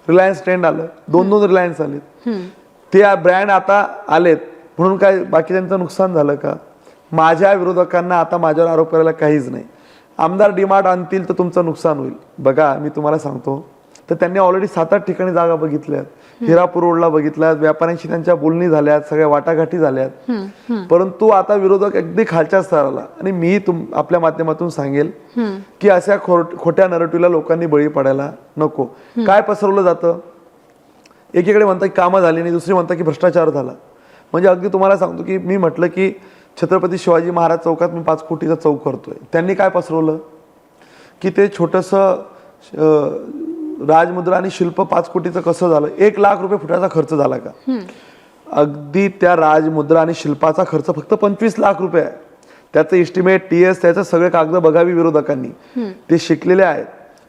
रिलायन्स ट्रेंड आलं, 2 रिलायन्स आलेत, ते ब्रँड आता आलेत म्हणून काय बाकीच्यांचं नुकसान झालं का? माझ्या विरोधकांना आता माझ्यावर आरोप करायला काहीच नाही. आमदार डीमार्ट आणतील तर तुमचं नुकसान होईल. बघा, मी तुम्हाला सांगतो, तर त्यांनी ऑलरेडी 7-8 ठिकाणी जागा बघितल्यात, हिरापूर रोडला बघितल्यात, व्यापाऱ्यांशी त्यांच्या बोलणी झाल्यात, सगळ्या वाटाघाटी झाल्यात. परंतु आता विरोधक अगदी खालच्या स्तराला, आणि मी आपल्या माध्यमातून सांगेल की अशा खोट्या नरेटिव्हला लोकांनी बळी पडायला नको. काय पसरवलं जातं, एकीकडे म्हणतात की कामं झाली नाही, दुसरी म्हणतात की भ्रष्टाचार झाला. म्हणजे अगदी तुम्हाला सांगतो की मी म्हटलं की छत्रपती शिवाजी महाराज चौकात मी 5 कोटीचा चौक करतोय, त्यांनी काय पसरवलं की ते छोटंसं राजमुद्रा आणि शिल्प 5 कोटीचं कसं झालं, 1 लाख रुपये फुटाचा खर्च झाला का? अगदी त्या राजमुद्रा आणि शिल्पाचा खर्च फक्त 25 लाख रुपये आहे. त्याचं एस्टिमेट, TS, त्याचं सगळे कागद बघावी विरोधकांनी, ते शिकलेले आहेत.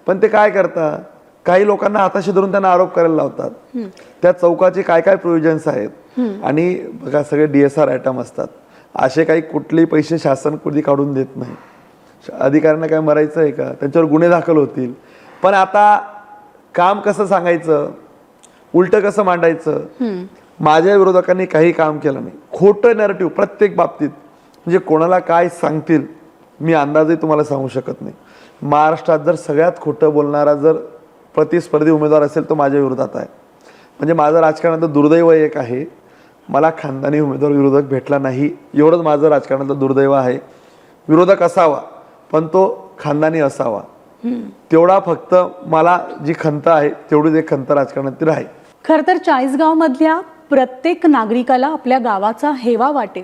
पण ते काय करतात, काही लोकांना हाताशी धरून त्यांना आरोप करायला लावतात. त्या चौकाचे काय काय प्रोव्हिजन्स आहेत, आणि बघा सगळे DSR आयटम असतात. असे काही कुठलेही पैसे शासन कधी काढून देत नाही. अधिकाऱ्यांना काय मरायचं आहे का? त्यांच्यावर गुन्हे दाखल होतील. पण आता काम कसं सांगायचं, उलटं कसं मांडायचं, माझ्या विरोधकांनी काही काम केलं नाही. खोटं नॅरेटिव्ह प्रत्येक बाबतीत, म्हणजे कोणाला काय सांगतील मी अंदाजही तुम्हाला सांगू शकत नाही. महाराष्ट्रात जर सगळ्यात खोटं बोलणारा जर प्रतिस्पर्धी उमेदवार असेल तो माझ्या विरोधात आहे. म्हणजे माझं राजकारणाचं दुर्दैव एक आहे, मला खानदानी उमेदवार विरोधक भेटला नाही, एवढंच माझं राजकारणाचं दुर्दैव आहे. विरोधक असावा पण तो खानदानी असावा, तेवढा फक्त मला जी खंत आहे तेवढीच एक खंत राजकारणातील आहे. खरं तर चाळीसगाव मधल्या प्रत्येक नागरिकाला आपल्या गावाचा हेवा वाटेल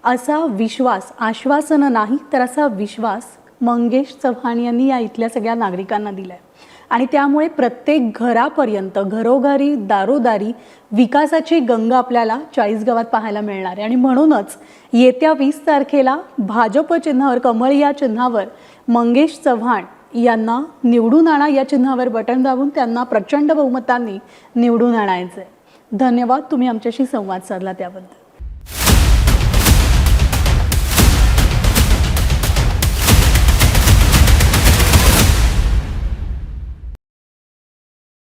असा विश्वास, आश्वासन नाही तर असा विश्वास मंगेश चव्हाण यांनी या इथल्या सगळ्या नागरिकांना दिलाय. आणि त्यामुळे प्रत्येक घरापर्यंत, घरोघरी, दारोदारी विकासाची गंगा आपल्याला चाळीसगावात पाहायला मिळणार आहे. आणि म्हणूनच येत्या 20 तारखेला भाजप चिन्हावर, कमळ या चिन्हावर मंगेश चव्हाण यांना निवडून आणा, या चिन्हावर बटन दाबून त्यांना प्रचंड बहुमतांनी निवडून आणायचं आहे. धन्यवाद, तुम्ही आमच्याशी संवाद साधला त्याबद्दल.